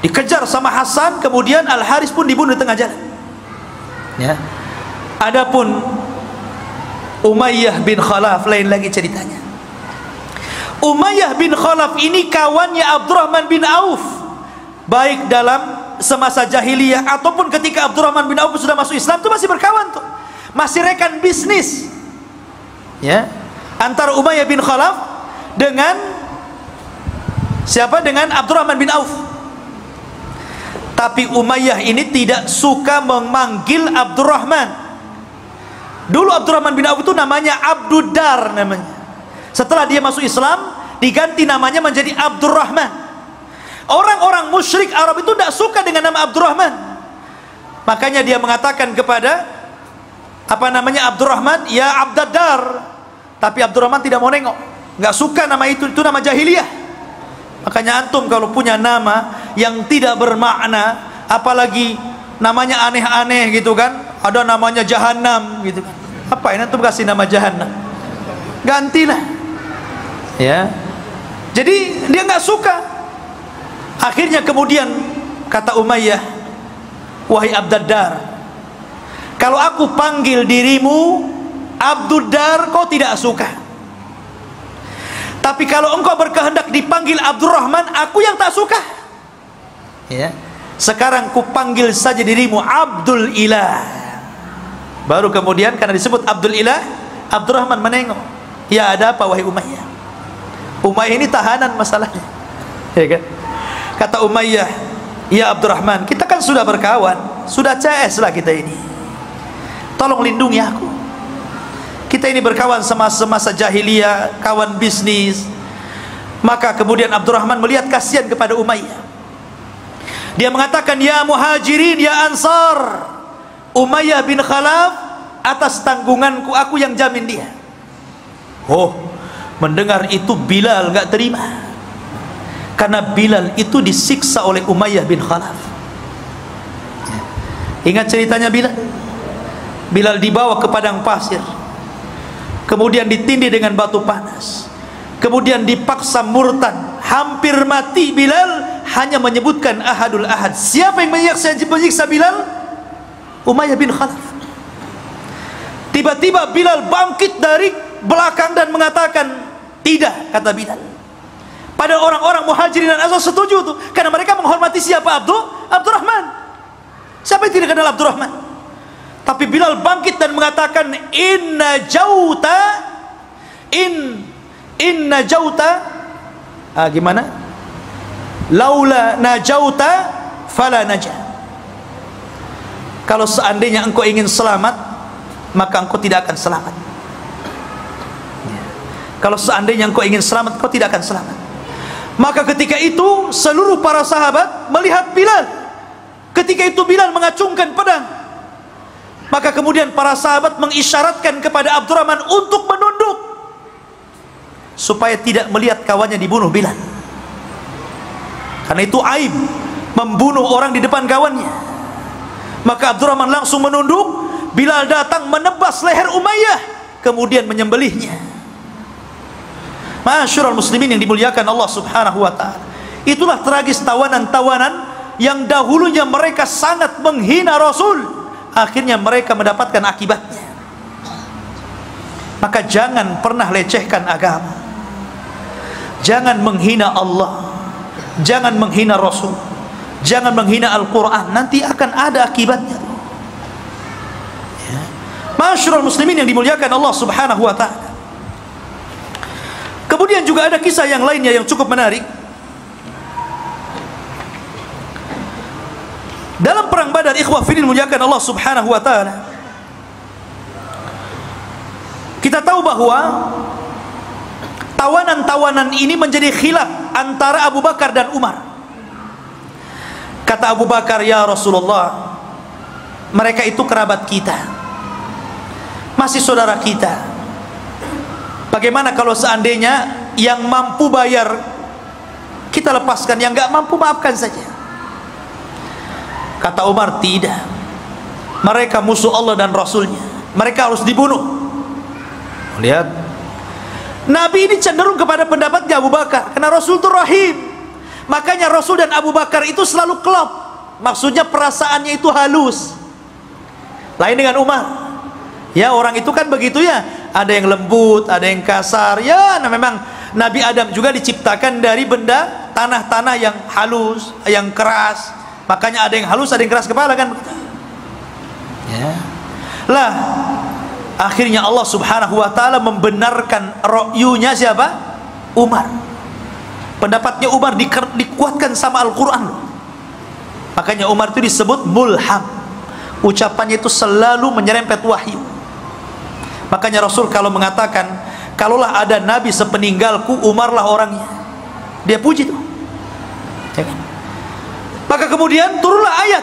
Dikejar sama Hasan, kemudian Al-Haris pun dibunuh di tengah jalan. Ya. Adapun Umayyah bin Khalaf lain lagi ceritanya. Umayyah bin Khalaf ini kawannya Abdurrahman bin Auf, baik dalam semasa jahiliyah ataupun ketika Abdurrahman bin Auf sudah masuk Islam, itu masih berkawan tuh, masih rekan bisnis. Ya, antara Umayyah bin Khalaf dengan siapa? Dengan Abdurrahman bin Auf. Tapi Umayyah ini tidak suka memanggil Abdurrahman. Dulu Abdurrahman bin Auf itu namanya Abduddar namanya. Setelah dia masuk Islam, diganti namanya menjadi Abdurrahman. Orang-orang musyrik Arab itu tidak suka dengan nama Abdurrahman. Makanya dia mengatakan kepada Abdurrahman, ya Abdaddar. Tapi Abdurrahman tidak mau nengok, nggak suka nama itu nama jahiliyah. Makanya antum kalau punya nama yang tidak bermakna, apalagi namanya aneh-aneh gitu kan, ada namanya Jahannam gitu kan, apa ini antum kasih nama Jahannam? Gantilah. Ya, jadi dia nggak suka. Akhirnya kemudian kata Umayyah, wahai Abdaddar, kalau aku panggil dirimu Abduddar, kau tidak suka. Tapi kalau engkau berkehendak dipanggil Abdurrahman, aku yang tak suka. Ya, sekarang ku panggil saja dirimu Abdul Ilah. Baru kemudian karena disebut Abdul Ilah, Abdurrahman menengok. Ya, ada apa wahai Umayyah? Umayyah ini tahanan masalahnya, ya kan? Kata Umayyah, Ya Abdurrahman, kita kan sudah berkawan, sudah CS lah kita ini, tolong lindungi aku. Kita ini berkawan semasa jahiliyah, kawan bisnis. Maka kemudian Abdurrahman melihat kasihan kepada Umayyah. Dia mengatakan, ya Muhajirin, ya Ansar, Umayyah bin Khalaf atas tanggunganku, aku yang jamin dia. Oh, mendengar itu Bilal gak terima, karena Bilal itu disiksa oleh Umayyah bin Khalaf. Ingat ceritanya Bilal? Bilal dibawa ke padang pasir, kemudian ditindih dengan batu panas, kemudian dipaksa murtad, hampir mati Bilal, hanya menyebutkan ahadul ahad. Siapa yang menyiksa Bilal? Umayyah bin Khalaf. Tiba-tiba Bilal bangkit dari belakang dan mengatakan, tidak, kata Bilal. Pada orang-orang Muhajirin dan Ansar setuju tuh, karena mereka menghormati siapa? Abdurrahman. Siapa yang tidak kenal Abdurrahman? Tapi Bilal bangkit dan mengatakan, inna jauta, gimana? Laula najauta fala najah. Kalau seandainya engkau ingin selamat, maka engkau tidak akan selamat. Kalau seandainya engkau ingin selamat, engkau tidak akan selamat. Maka ketika itu seluruh para sahabat melihat Bilal. Ketika itu Bilal mengacungkan pedang. Maka kemudian para sahabat mengisyaratkan kepada Abdurrahman untuk menunduk, supaya tidak melihat kawannya dibunuh Bilal. Karena itu aib membunuh orang di depan kawannya. Maka Abdurrahman langsung menunduk. Bilal datang menebas leher Umayyah, kemudian menyembelihnya. Masyarul muslimin yang dimuliakan Allah subhanahu wa ta'ala. Itulah tragis tawanan-tawanan yang dahulunya mereka sangat menghina Rasul, akhirnya mereka mendapatkan akibatnya. Maka jangan pernah lecehkan agama, jangan menghina Allah, jangan menghina Rasul, jangan menghina Al-Quran. Nanti akan ada akibatnya. Masyarul muslimin yang dimuliakan Allah subhanahu wa ta'ala. Kemudian juga ada kisah yang lainnya yang cukup menarik. Dalam perang Badar, ikhwah fillah dimuliakan Allah subhanahu wa ta'ala, kita tahu bahwa tawanan-tawanan ini menjadi khilaf antara Abu Bakar dan Umar. Kata Abu Bakar, ya Rasulullah, mereka itu kerabat kita, masih saudara kita. Bagaimana kalau seandainya yang mampu bayar kita lepaskan, yang gak mampu maafkan saja? Kata Umar, tidak, mereka musuh Allah dan Rasulnya, mereka harus dibunuh. Lihat, Nabi ini cenderung kepada pendapatnya Abu Bakar, karena Rasul itu rahim. Makanya Rasul dan Abu Bakar itu selalu klop, maksudnya perasaannya itu halus. Lain dengan Umar. Ya, orang itu kan begitu ya, ada yang lembut, ada yang kasar. Ya, nah memang Nabi Adam juga diciptakan dari benda tanah-tanah yang halus, yang keras. Makanya ada yang halus, ada yang keras kepala, kan begitu. Ya. Lah, akhirnya Allah subhanahu wa ta'ala membenarkan ra'yunya siapa? Umar. Pendapatnya Umar dikuatkan sama Al-Quran. Makanya Umar itu disebut mulham. Ucapannya itu selalu menyerempet wahyu. Makanya Rasul kalau mengatakan, kalaulah ada Nabi sepeninggalku, Umarlah orangnya. Dia puji tuh, ya kan? Maka kemudian turunlah ayat,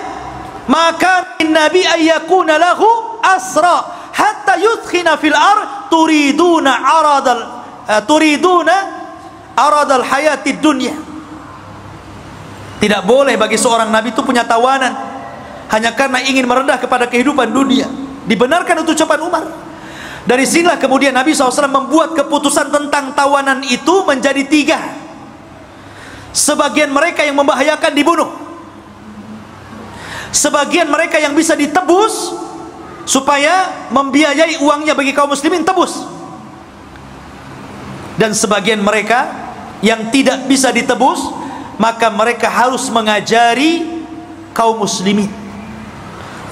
maka Nabi ayyakuna lahu asra hatta yudkhina fil ar turiduna aradal hayatid dunya. Tidak boleh bagi seorang Nabi itu punya tawanan hanya karena ingin merendah kepada kehidupan dunia. Dibenarkan itu ucapan Umar. Dari sinilah kemudian Nabi SAW membuat keputusan tentang tawanan itu menjadi 3. Sebagian mereka yang membahayakan dibunuh, sebagian mereka yang bisa ditebus supaya membiayai uangnya bagi kaum muslimin, tebus. Dan sebagian mereka yang tidak bisa ditebus, maka mereka harus mengajari kaum muslimin.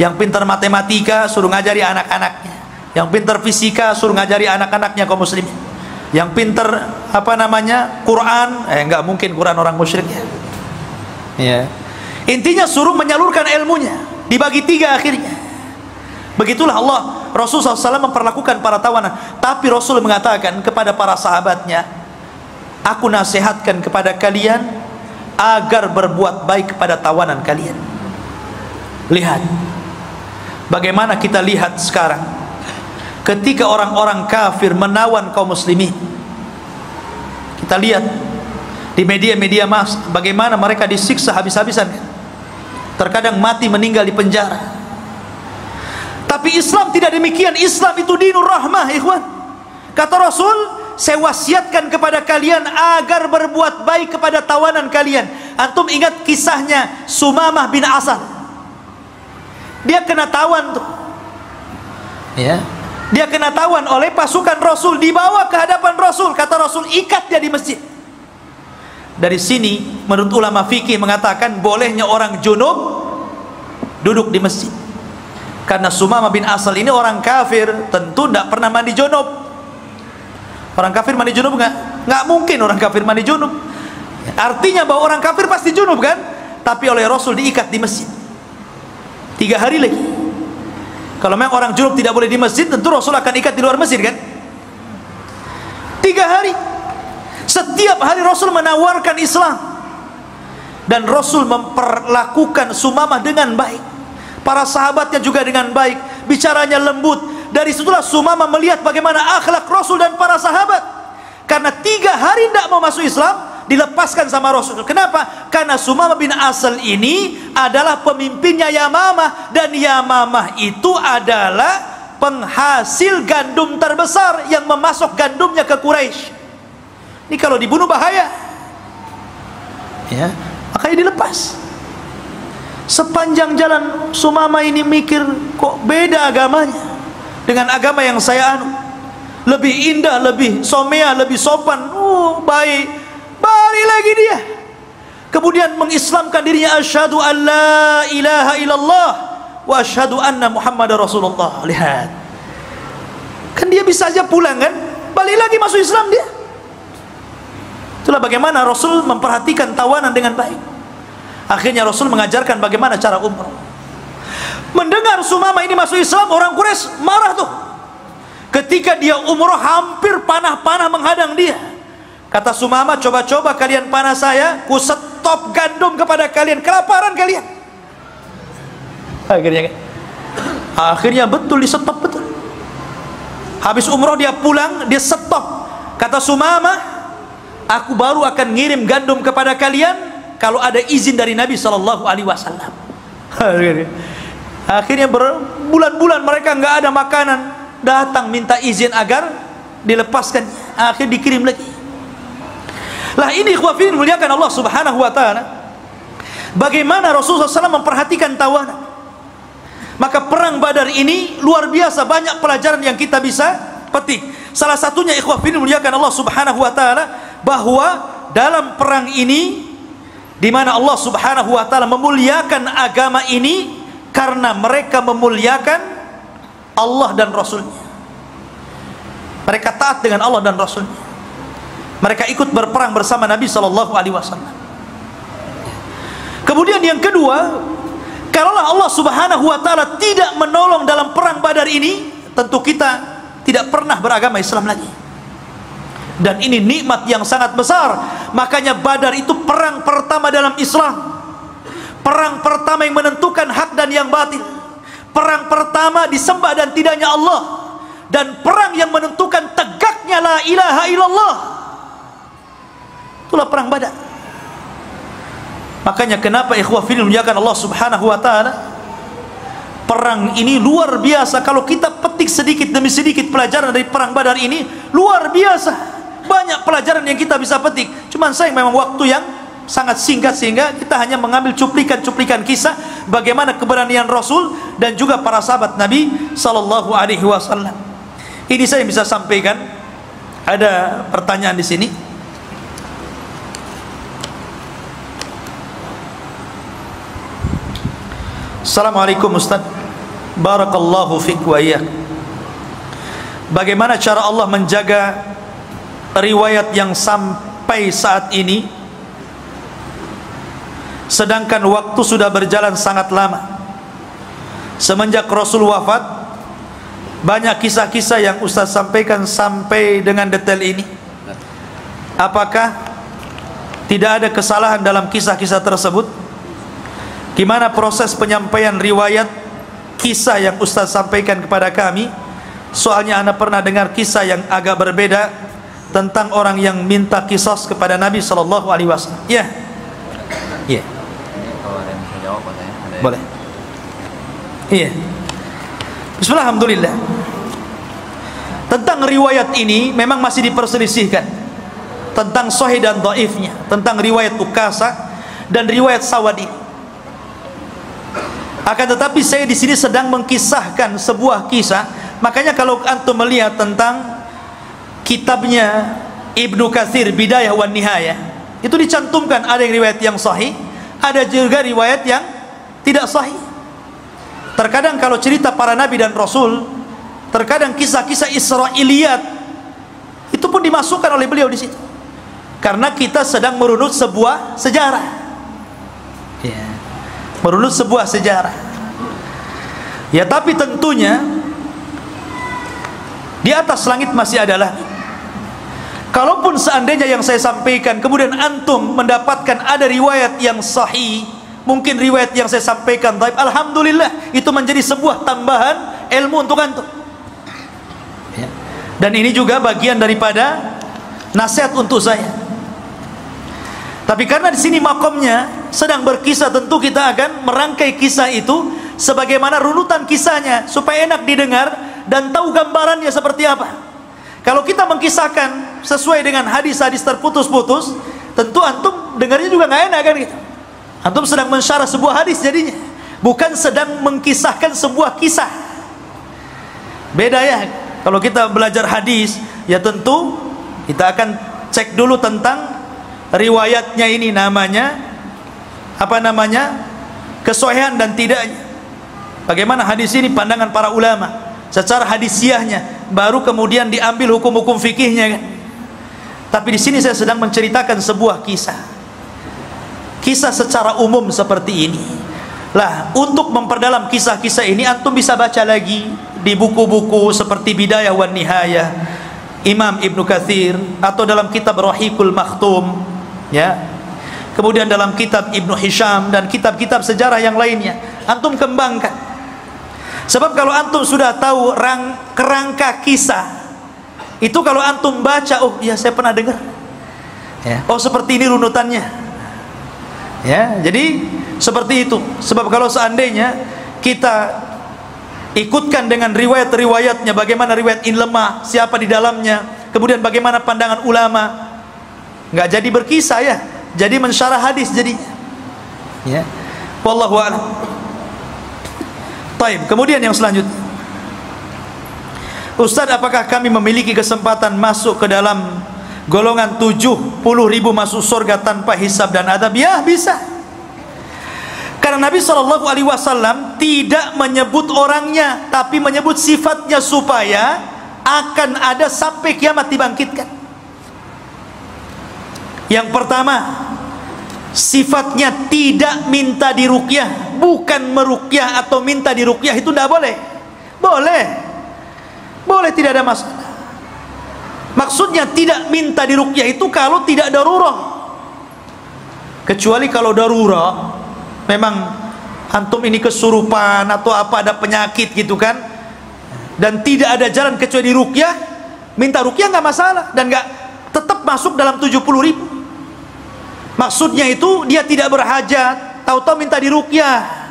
Yang pintar matematika suruh ngajari anak-anaknya, yang pintar fisika suruh ngajari anak-anaknya kaum muslimin. Yang pintar Quran, enggak mungkin Quran orang musyrik ya. Ya. Intinya suruh menyalurkan ilmunya, dibagi 3 akhirnya. Begitulah Allah, Rasul SAW memperlakukan para tawanan. Tapi Rasul mengatakan kepada para sahabatnya, aku nasihatkan kepada kalian agar berbuat baik kepada tawanan kalian. Lihat bagaimana kita lihat sekarang ketika orang-orang kafir menawan kaum muslimin. Kita lihat di media-media mas bagaimana mereka disiksa habis-habisan, terkadang mati meninggal di penjara. Tapi Islam tidak demikian. Islam itu dinur rahmah, ikhwan. Kata Rasul, saya wasiatkan kepada kalian agar berbuat baik kepada tawanan kalian. Antum ingat kisahnya Sumamah bin Asal? Dia kena tawan tuh, ya. Dia kena tawan oleh pasukan Rasul, dibawa ke hadapan Rasul. Kata Rasul, ikat dia di masjid. Dari sini menurut ulama fikih mengatakan bolehnya orang junub duduk di masjid. Karena Sumamah bin Asal ini orang kafir, tentu tidak pernah mandi junub. Orang kafir mandi junub nggak? Nggak mungkin orang kafir mandi junub. Artinya bahwa orang kafir pasti junub kan? Tapi oleh Rasul diikat di masjid 3 hari lagi. Kalau memang orang junub tidak boleh di masjid, tentu Rasul akan ikat di luar masjid kan? 3 hari. Setiap hari Rasul menawarkan Islam, dan Rasul memperlakukan Sumamah dengan baik, para sahabatnya juga dengan baik, bicaranya lembut. Dari situlah Sumamah melihat bagaimana akhlak Rasul dan para sahabat. Karena 3 hari tidak mau masuk Islam, dilepaskan sama Rasul. Kenapa? Karena Sumamah bin Asal ini adalah pemimpinnya Yamamah, dan Yamamah itu adalah penghasil gandum terbesar yang memasok gandumnya ke Quraisy. Ini kalau dibunuh bahaya, ya, makanya dilepas. Sepanjang jalan Sumamah ini mikir, kok beda agamanya dengan agama yang saya anu, lebih indah, lebih somea, lebih sopan, baik. Balik lagi dia, kemudian mengislamkan dirinya, asyhadu an la ilaha illallah wa asyhadu anna Muhammadar Rasulullah. Lihat, kan dia bisa aja pulang kan, balik lagi masuk Islam dia. Itulah bagaimana Rasul memperhatikan tawanan dengan baik. Akhirnya Rasul mengajarkan bagaimana cara umrah. Mendengar Sumamah ini masuk Islam, orang Quraisy marah tuh. Ketika dia umrah, hampir panah-panah menghadang dia. Kata Sumamah, coba-coba kalian panah saya, ku stop gandum kepada kalian, kelaparan kalian. Akhirnya betul, di stop betul. Habis umrah dia pulang, dia stop. Kata Sumamah, aku baru akan ngirim gandum kepada kalian kalau ada izin dari Nabi SAW. Akhirnya berbulan-bulan mereka nggak ada makanan, datang minta izin agar dilepaskan. Akhirnya dikirim lagi. Lah ini ikhwafin muliakan Allah Subhanahu wa taala, bagaimana Rasulullah SAW memperhatikan tawanan. Maka perang Badar ini luar biasa, banyak pelajaran yang kita bisa petik. Salah satunya ikhwafin muliakan Allah Subhanahu wa taala, bahwa dalam perang ini, di mana Allah Subhanahu wa taala memuliakan agama ini karena mereka memuliakan Allah dan Rasulnya. Mereka taat dengan Allah dan Rasulnya. Mereka ikut berperang bersama Nabi SAW. Kemudian yang kedua, kalaulah Allah Subhanahu wa taala tidak menolong dalam perang Badar ini, tentu kita tidak pernah beragama Islam lagi. Dan ini nikmat yang sangat besar. Makanya Badar itu perang pertama dalam Islam, perang pertama yang menentukan hak dan yang batil, perang pertama disembah dan tidaknya Allah, dan perang yang menentukan tegaknya la ilaha illallah. Itulah perang Badar. Makanya kenapa ikhwah fillah muliakan Allah Subhanahu wa taala, perang ini luar biasa. Kalau kita petik sedikit demi sedikit pelajaran dari perang Badar ini, luar biasa. Banyak pelajaran yang kita bisa petik. Cuman sayang memang waktu yang sangat singkat, sehingga kita hanya mengambil cuplikan-cuplikan kisah bagaimana keberanian Rasul dan juga para sahabat Nabi sallallahu alaihi wasallam. Ini saya bisa sampaikan. Ada pertanyaan di sini. Assalamualaikum Ustaz, barakallahu fiik wa iyyak. Bagaimana cara Allah menjaga riwayat yang sampai saat ini sedangkan waktu sudah berjalan sangat lama. Semenjak Rasul wafat, banyak kisah-kisah yang Ustaz sampaikan sampai dengan detail ini. Apakah tidak ada kesalahan dalam kisah-kisah tersebut? Gimana proses penyampaian riwayat kisah yang Ustaz sampaikan kepada kami? Soalnya Anda pernah dengar kisah yang agak berbeda tentang orang yang minta qisas kepada Nabi SAW. Ya, ya. Boleh. Iya. Bismillah, alhamdulillah. Tentang riwayat ini memang masih diperselisihkan tentang sahih dan dhaifnya, tentang riwayat Ukasah dan riwayat Sawadi. Akan tetapi saya di sini sedang mengkisahkan sebuah kisah. Makanya kalau antum melihat tentang kitabnya Ibnu Katsir Bidayah wan Nihayah, itu dicantumkan ada yang riwayat yang sahih, ada juga riwayat yang tidak sahih. Terkadang kalau cerita para nabi dan rasul, terkadang kisah-kisah Israiliyat itu pun dimasukkan oleh beliau di situ. Karena kita sedang merunut sebuah sejarah. Ya. Merunut sebuah sejarah. Ya, tapi tentunya di atas langit masih ada langit. Kalaupun seandainya yang saya sampaikan kemudian antum mendapatkan ada riwayat yang sahih, mungkin riwayat yang saya sampaikan dhaif, alhamdulillah, itu menjadi sebuah tambahan ilmu untuk antum. Ya. Dan ini juga bagian daripada nasihat untuk saya. Tapi karena di sini makomnya sedang berkisah, tentu kita akan merangkai kisah itu sebagaimana runutan kisahnya supaya enak didengar dan tahu gambarannya seperti apa. Kalau kita mengkisahkan sesuai dengan hadis-hadis terputus-putus, tentu antum dengarnya juga nggak enak kan gitu. Antum sedang mensyarah sebuah hadis jadinya, bukan sedang mengkisahkan sebuah kisah. Beda ya. Kalau kita belajar hadis, ya tentu kita akan cek dulu tentang riwayatnya ini, namanya apa namanya, kesohihan dan tidaknya. Bagaimana hadis ini pandangan para ulama secara hadisiahnya, baru kemudian diambil hukum-hukum fikihnya kan. Tapi di sini saya sedang menceritakan sebuah kisah. Kisah secara umum seperti ini. Lah, untuk memperdalam kisah-kisah ini antum bisa baca lagi di buku-buku seperti Bidayah wan Nihayah Imam Ibnu Katsir, atau dalam kitab Rahiqul Makhtum, ya. Kemudian dalam kitab Ibnu Hisham dan kitab-kitab sejarah yang lainnya, antum kembangkan. Sebab kalau antum sudah tahu kerangka kisah itu, kalau antum baca, oh ya saya pernah dengar, ya, oh seperti ini runutannya, ya. Jadi seperti itu. Sebab kalau seandainya kita ikutkan dengan riwayat-riwayatnya, bagaimana riwayat ini lemah, siapa di dalamnya, kemudian bagaimana pandangan ulama, nggak jadi berkisah ya, jadi mensyarah hadis jadinya, ya. Wallahu a'lam. Taib. Kemudian yang selanjutnya, Ustaz, apakah kami memiliki kesempatan masuk ke dalam golongan 70.000 masuk surga tanpa hisab dan adab? Ya, bisa. Karena Nabi SAW tidak menyebut orangnya, tapi menyebut sifatnya supaya akan ada sampai kiamat dibangkitkan. Yang pertama, sifatnya tidak minta diruqyah. Bukan meruqyah atau minta diruqyah, itu tidak boleh. Boleh, tidak ada masalah. Maksudnya tidak minta diruqyah itu kalau tidak darurah. Kecuali kalau darurah, memang antum ini kesurupan atau apa, ada penyakit gitu kan, dan tidak ada jalan kecuali ruqyah, minta ruqyah nggak masalah, dan nggak tetap masuk dalam 70.000. Maksudnya itu dia tidak berhajat, tahu-tahu minta diruqyah.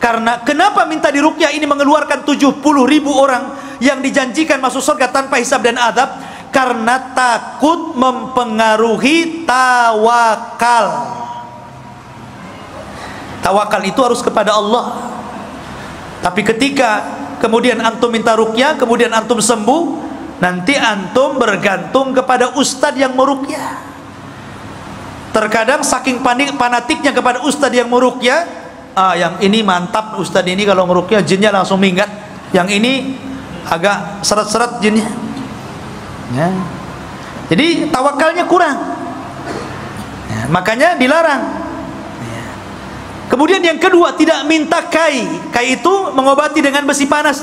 Karena kenapa minta diruqyah ini mengeluarkan 70.000 orang yang dijanjikan masuk surga tanpa hisab dan adab? Karena takut mempengaruhi tawakal. Tawakal itu harus kepada Allah. Tapi ketika kemudian antum minta ruqyah, kemudian antum sembuh, nanti antum bergantung kepada ustadz yang meruqyah. Terkadang saking fanatiknya kepada ustadz yang meruqyah, yang ini mantap ustadz ini kalau meruqyah jinnya langsung minggat, yang ini agak seret-seret jinnya, ya. Jadi tawakalnya kurang, ya, makanya dilarang, ya. Kemudian yang kedua, tidak minta kai. Kai itu mengobati dengan besi panas.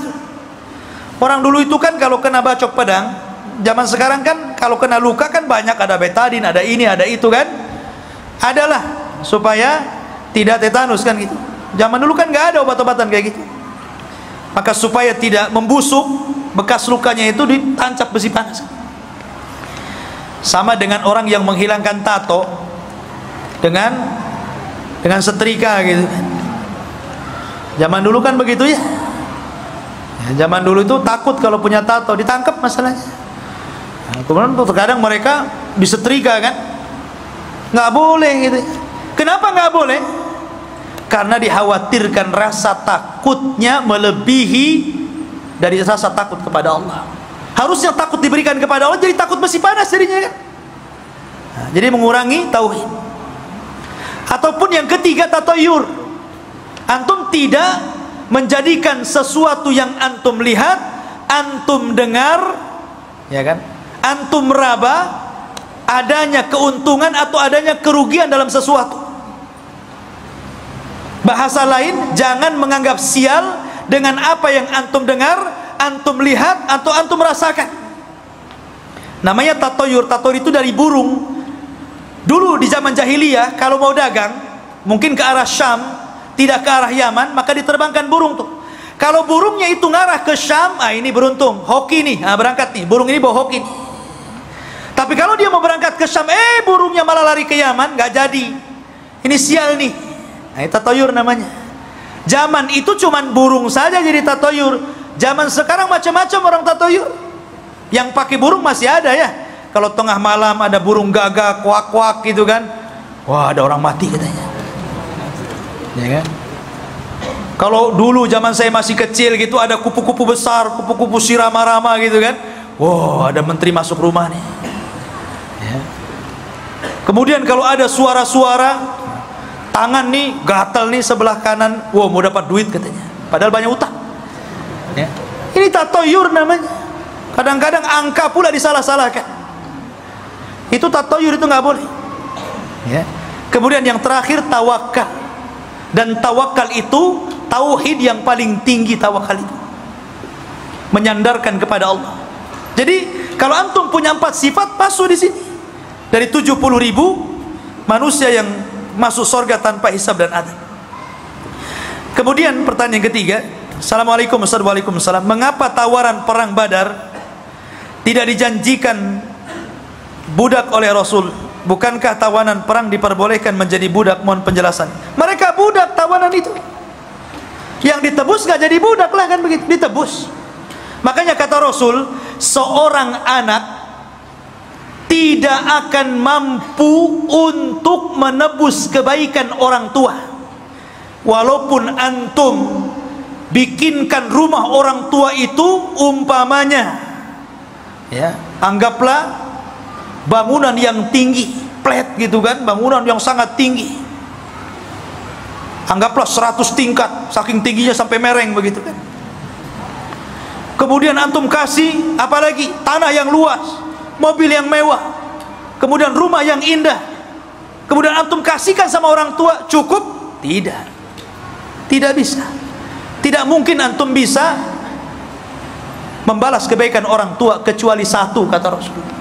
Orang dulu itu kan kalau kena bacok pedang, zaman sekarang kan kalau kena luka kan banyak, ada betadin, ada ini, ada itu kan. Adalah supaya tidak tetanus kan gitu. Zaman dulu kan nggak ada obat-obatan kayak gitu. Maka supaya tidak membusuk, bekas lukanya itu ditancap besi panas. Sama dengan orang yang menghilangkan tato dengan setrika gitu kan. Zaman dulu kan begitu ya. Zaman dulu itu takut kalau punya tato ditangkap masalahnya. Kemudian terkadang mereka disetrika kan, nggak boleh gitu. Kenapa nggak boleh? Karena dikhawatirkan rasa takutnya melebihi dari rasa takut kepada Allah. Harusnya takut diberikan kepada Allah, jadi takut besi panas jadinya kan. Jadi mengurangi tauhid. Ataupun yang ketiga, tatayur. Antum tidak menjadikan sesuatu yang antum lihat, antum dengar, ya kan? Antum meraba adanya keuntungan atau adanya kerugian dalam sesuatu. Bahasa lain, jangan menganggap sial dengan apa yang antum dengar, antum lihat, atau antum rasakan. Namanya tatayur. Tatayur itu dari burung. Dulu di zaman jahiliyah, kalau mau dagang, mungkin ke arah Syam, tidak ke arah Yaman, maka diterbangkan burung tuh. Kalau burungnya itu ngarah ke Syam, ini beruntung, hoki nih, berangkat nih, burung ini bawa hoki nih. Tapi kalau dia mau berangkat ke Syam, burungnya malah lari ke Yaman, nggak jadi. Ini sial nih. Nah, tatayur namanya. Zaman itu cuman burung saja jadi tatayur. Zaman sekarang macam-macam orang tatayur. Yang pakai burung masih ada ya. Kalau tengah malam ada burung gagak, kuak-kuak gitu kan. Wah, ada orang mati katanya. Ya kan? Kalau dulu zaman saya masih kecil gitu, ada kupu-kupu besar, kupu-kupu sirama-rama gitu kan. Wah, ada menteri masuk rumah nih. Ya. Kemudian kalau ada suara-suara, tangan nih gatal nih sebelah kanan, wah mau dapat duit katanya. Padahal banyak utang. Ya. Ini tatayur namanya. Kadang-kadang angka pula disalah-salahkan. Itu tatayur, itu nggak boleh. Ya. Kemudian yang terakhir, tawakal. Dan tawakal itu tauhid yang paling tinggi. Tawakal itu menyandarkan kepada Allah. Jadi kalau antum punya 4 sifat, masuk di sini. Dari 70.000 manusia yang masuk surga tanpa hisab dan adab. Kemudian pertanyaan ketiga, Assalamualaikum warahmatullahi wabarakatuh. Mengapa tawaran perang Badar tidak dijanjikan budak oleh Rasul? Bukankah tawanan perang diperbolehkan menjadi budak? Mohon penjelasan. Mereka budak tawanan itu. Yang ditebus gak jadi budak lah kan begitu, ditebus. Makanya kata Rasul, seorang anak tidak akan mampu untuk menebus kebaikan orang tua. Walaupun antum bikinkan rumah orang tua itu umpamanya, ya, anggaplah bangunan yang tinggi, flat gitu kan, bangunan yang sangat tinggi. Anggaplah 100 tingkat, saking tingginya sampai mereng begitu kan. Kemudian antum kasih apalagi tanah yang luas, mobil yang mewah, kemudian rumah yang indah. Kemudian antum kasihkan sama orang tua, cukup? Tidak. Tidak bisa. Tidak mungkin antum bisa membalas kebaikan orang tua kecuali satu, kata Rasulullah.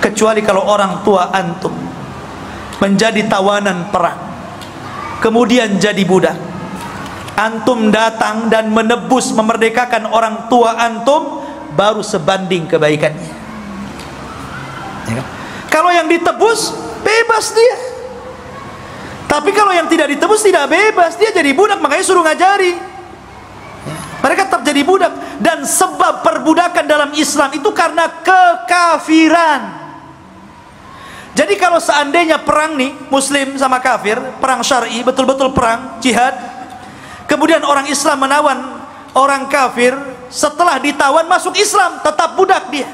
Kecuali kalau orang tua antum menjadi tawanan perang, kemudian jadi budak, antum datang dan menebus, memerdekakan orang tua antum, baru sebanding kebaikannya. Ya. Kalau yang ditebus, bebas dia. Tapi kalau yang tidak ditebus, tidak bebas, dia jadi budak. Makanya suruh ngajari. Ya. Mereka tetap jadi budak. Dan sebab perbudakan dalam Islam itu karena kekafiran. Jadi kalau seandainya perang nih, muslim sama kafir, perang syar'i, betul-betul perang, jihad, kemudian orang Islam menawan orang kafir, setelah ditawan masuk Islam, tetap budak dia.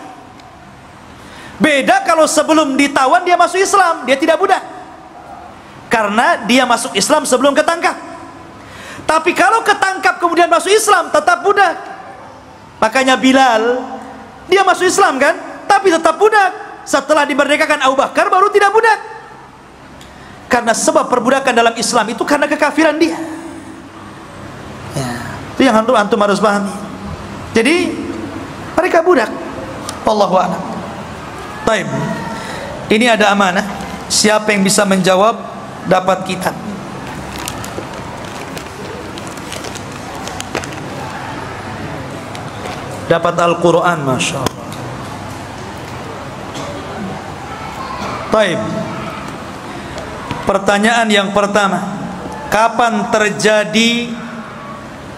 Beda kalau sebelum ditawan dia masuk Islam, dia tidak budak, karena dia masuk Islam sebelum ketangkap. Tapi kalau ketangkap kemudian masuk Islam, tetap budak. Makanya Bilal, dia masuk Islam kan, tapi tetap budak. Setelah dimerdekakan Abu Bakar baru tidak budak. karena sebab perbudakan dalam Islam itu karena kekafiran dia. Ya, itu yang antum harus pahami. Jadi mereka budak. Wallahu a'lam. Baik. Ini ada amanah. Siapa yang bisa menjawab dapat kitab. Dapat Al-Quran, Masya Allah. Baik. Pertanyaan yang pertama, kapan terjadi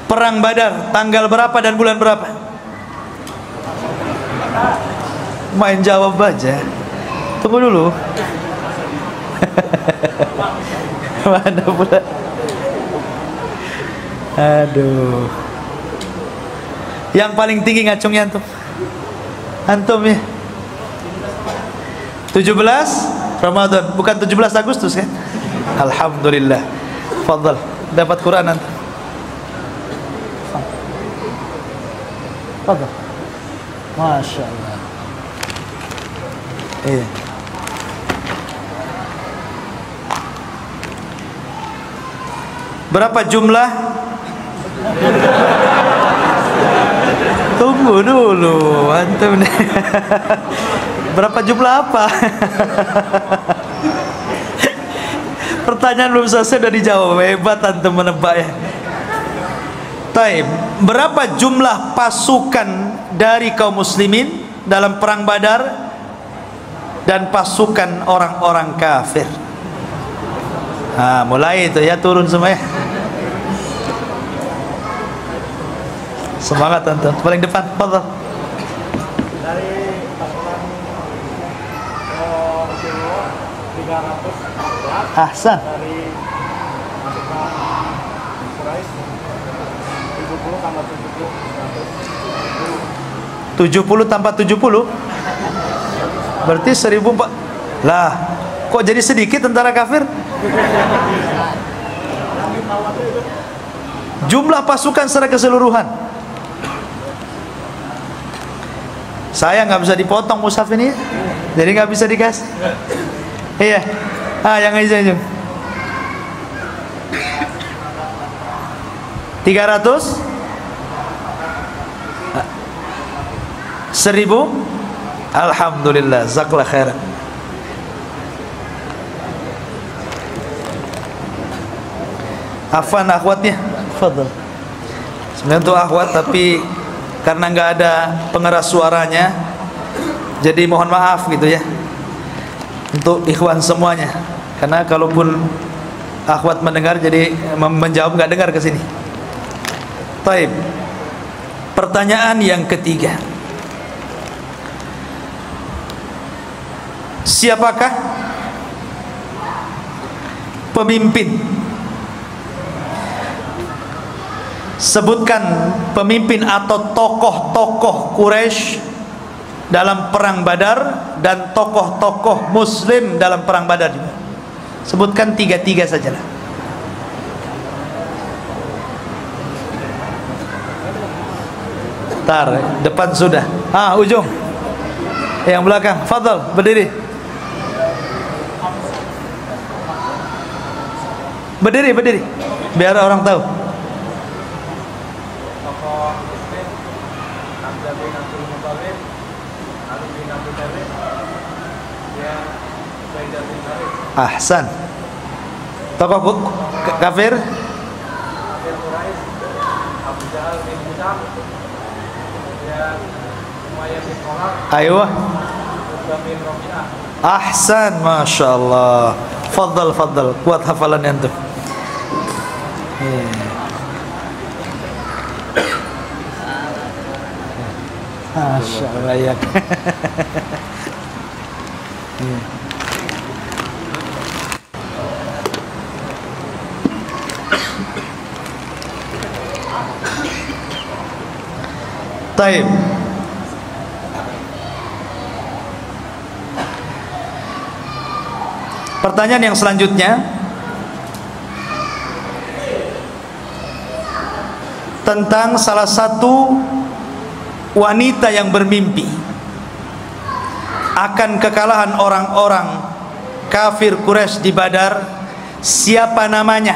Perang Badar? Tanggal berapa dan bulan berapa? Main jawab aja. Tunggu dulu. Mana pula? Aduh. Yang paling tinggi ngacungnya antum. Antum ya. 17 Ramadan, bukan 17 Agustus kan? Alhamdulillah. Fadhal, dapat Quran antum. Fadhal. Masya Allah. Iya. Berapa jumlah? Tunggu dulu antum nih. Berapa jumlah apa? Pertanyaan belum selesai udah dijawab. Hebat antum menebak ya. Taib. Berapa jumlah pasukan dari kaum muslimin dalam perang Badar dan pasukan orang-orang kafir? Mulai itu ya, turun semua ya. Semangat antum. Paling depan, fadhal. Dari pasukan 314. Ahsan. Dari pasukan Quraisy 70 tambah 70 70 tambah 70 berarti 1004. Lah, kok jadi sedikit tentara kafir? Jumlah pasukan secara keseluruhan. Saya nggak bisa dipotong mushaf ini, jadi nggak bisa dikasih. Iya. Yang aja. 300 1000. Alhamdulillah, jazakallah khairan. Afwan akhwatnya, fadhal. Sebenarnya untuk akhwat, tapi karena nggak ada pengeras suaranya, jadi mohon maaf gitu ya untuk ikhwan semuanya. Karena kalaupun akhwat mendengar, jadi menjawab nggak dengar ke sini. Taib. Pertanyaan yang ketiga, siapakah pemimpin? Sebutkan pemimpin atau tokoh-tokoh Quraisy dalam perang Badar dan tokoh-tokoh Muslim dalam perang Badar juga. Sebutkan tiga-tiga sajalah. Tar, depan sudah. Ujung. Yang belakang, fadhal, berdiri. Berdiri. Biar orang tahu. Ahsan. Tokoh kafir? Ayo. Ahsan, Masya Allah. Fadal. Kuat hafalan antum. Masya Allah ya. Taib. Pertanyaan yang selanjutnya tentang salah satu wanita yang bermimpi akan kekalahan orang-orang kafir Quraisy di Badar Siapa namanya?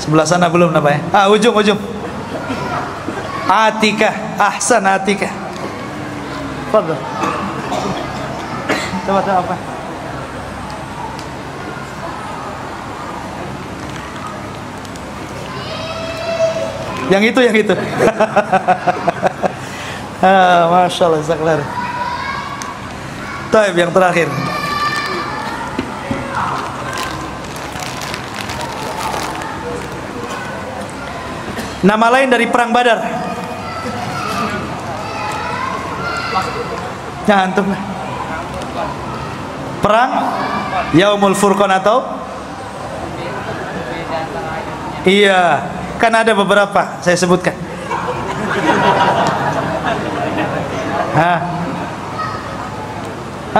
Sebelah sana belum namanya. Ujung. Atika. Ahsan Atika. Fadhil. Coba apa? Yang itu. Masya Allah, saklar. Taib yang terakhir. Nama lain dari perang Badar. Ya antum. Perang Yaumul Furqan atau? Iya, kan ada beberapa saya sebutkan.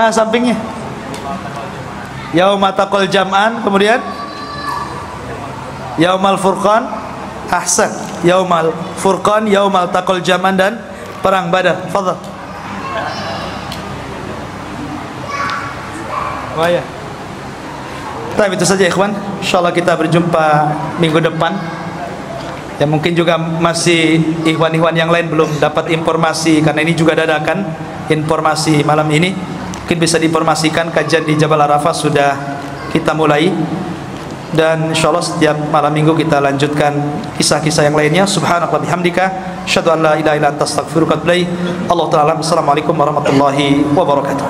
Sampingnya. Yaumul Taqal Jam'an, kemudian Yaumul Furqan. Ahsan. Yaumul Furqan, Yaumul Taqal Jam'an dan perang Badar. Fadhil. Wah. Tapi itu saja ikhwan. Insyaallah kita berjumpa minggu depan. Ya mungkin juga masih ikhwan-ikhwan yang lain belum dapat informasi karena ini juga dadakan informasi malam ini. Mungkin bisa diinformasikan kajian di Jabal Arafah sudah kita mulai. Dan insyaallah setiap malam minggu kita lanjutkan kisah-kisah yang lainnya. Subhanallah bihamdika asyhadu an la ilaha illa anta astaghfiruka wa atubu ilaik. Allah taala. Assalamualaikum warahmatullahi wabarakatuh.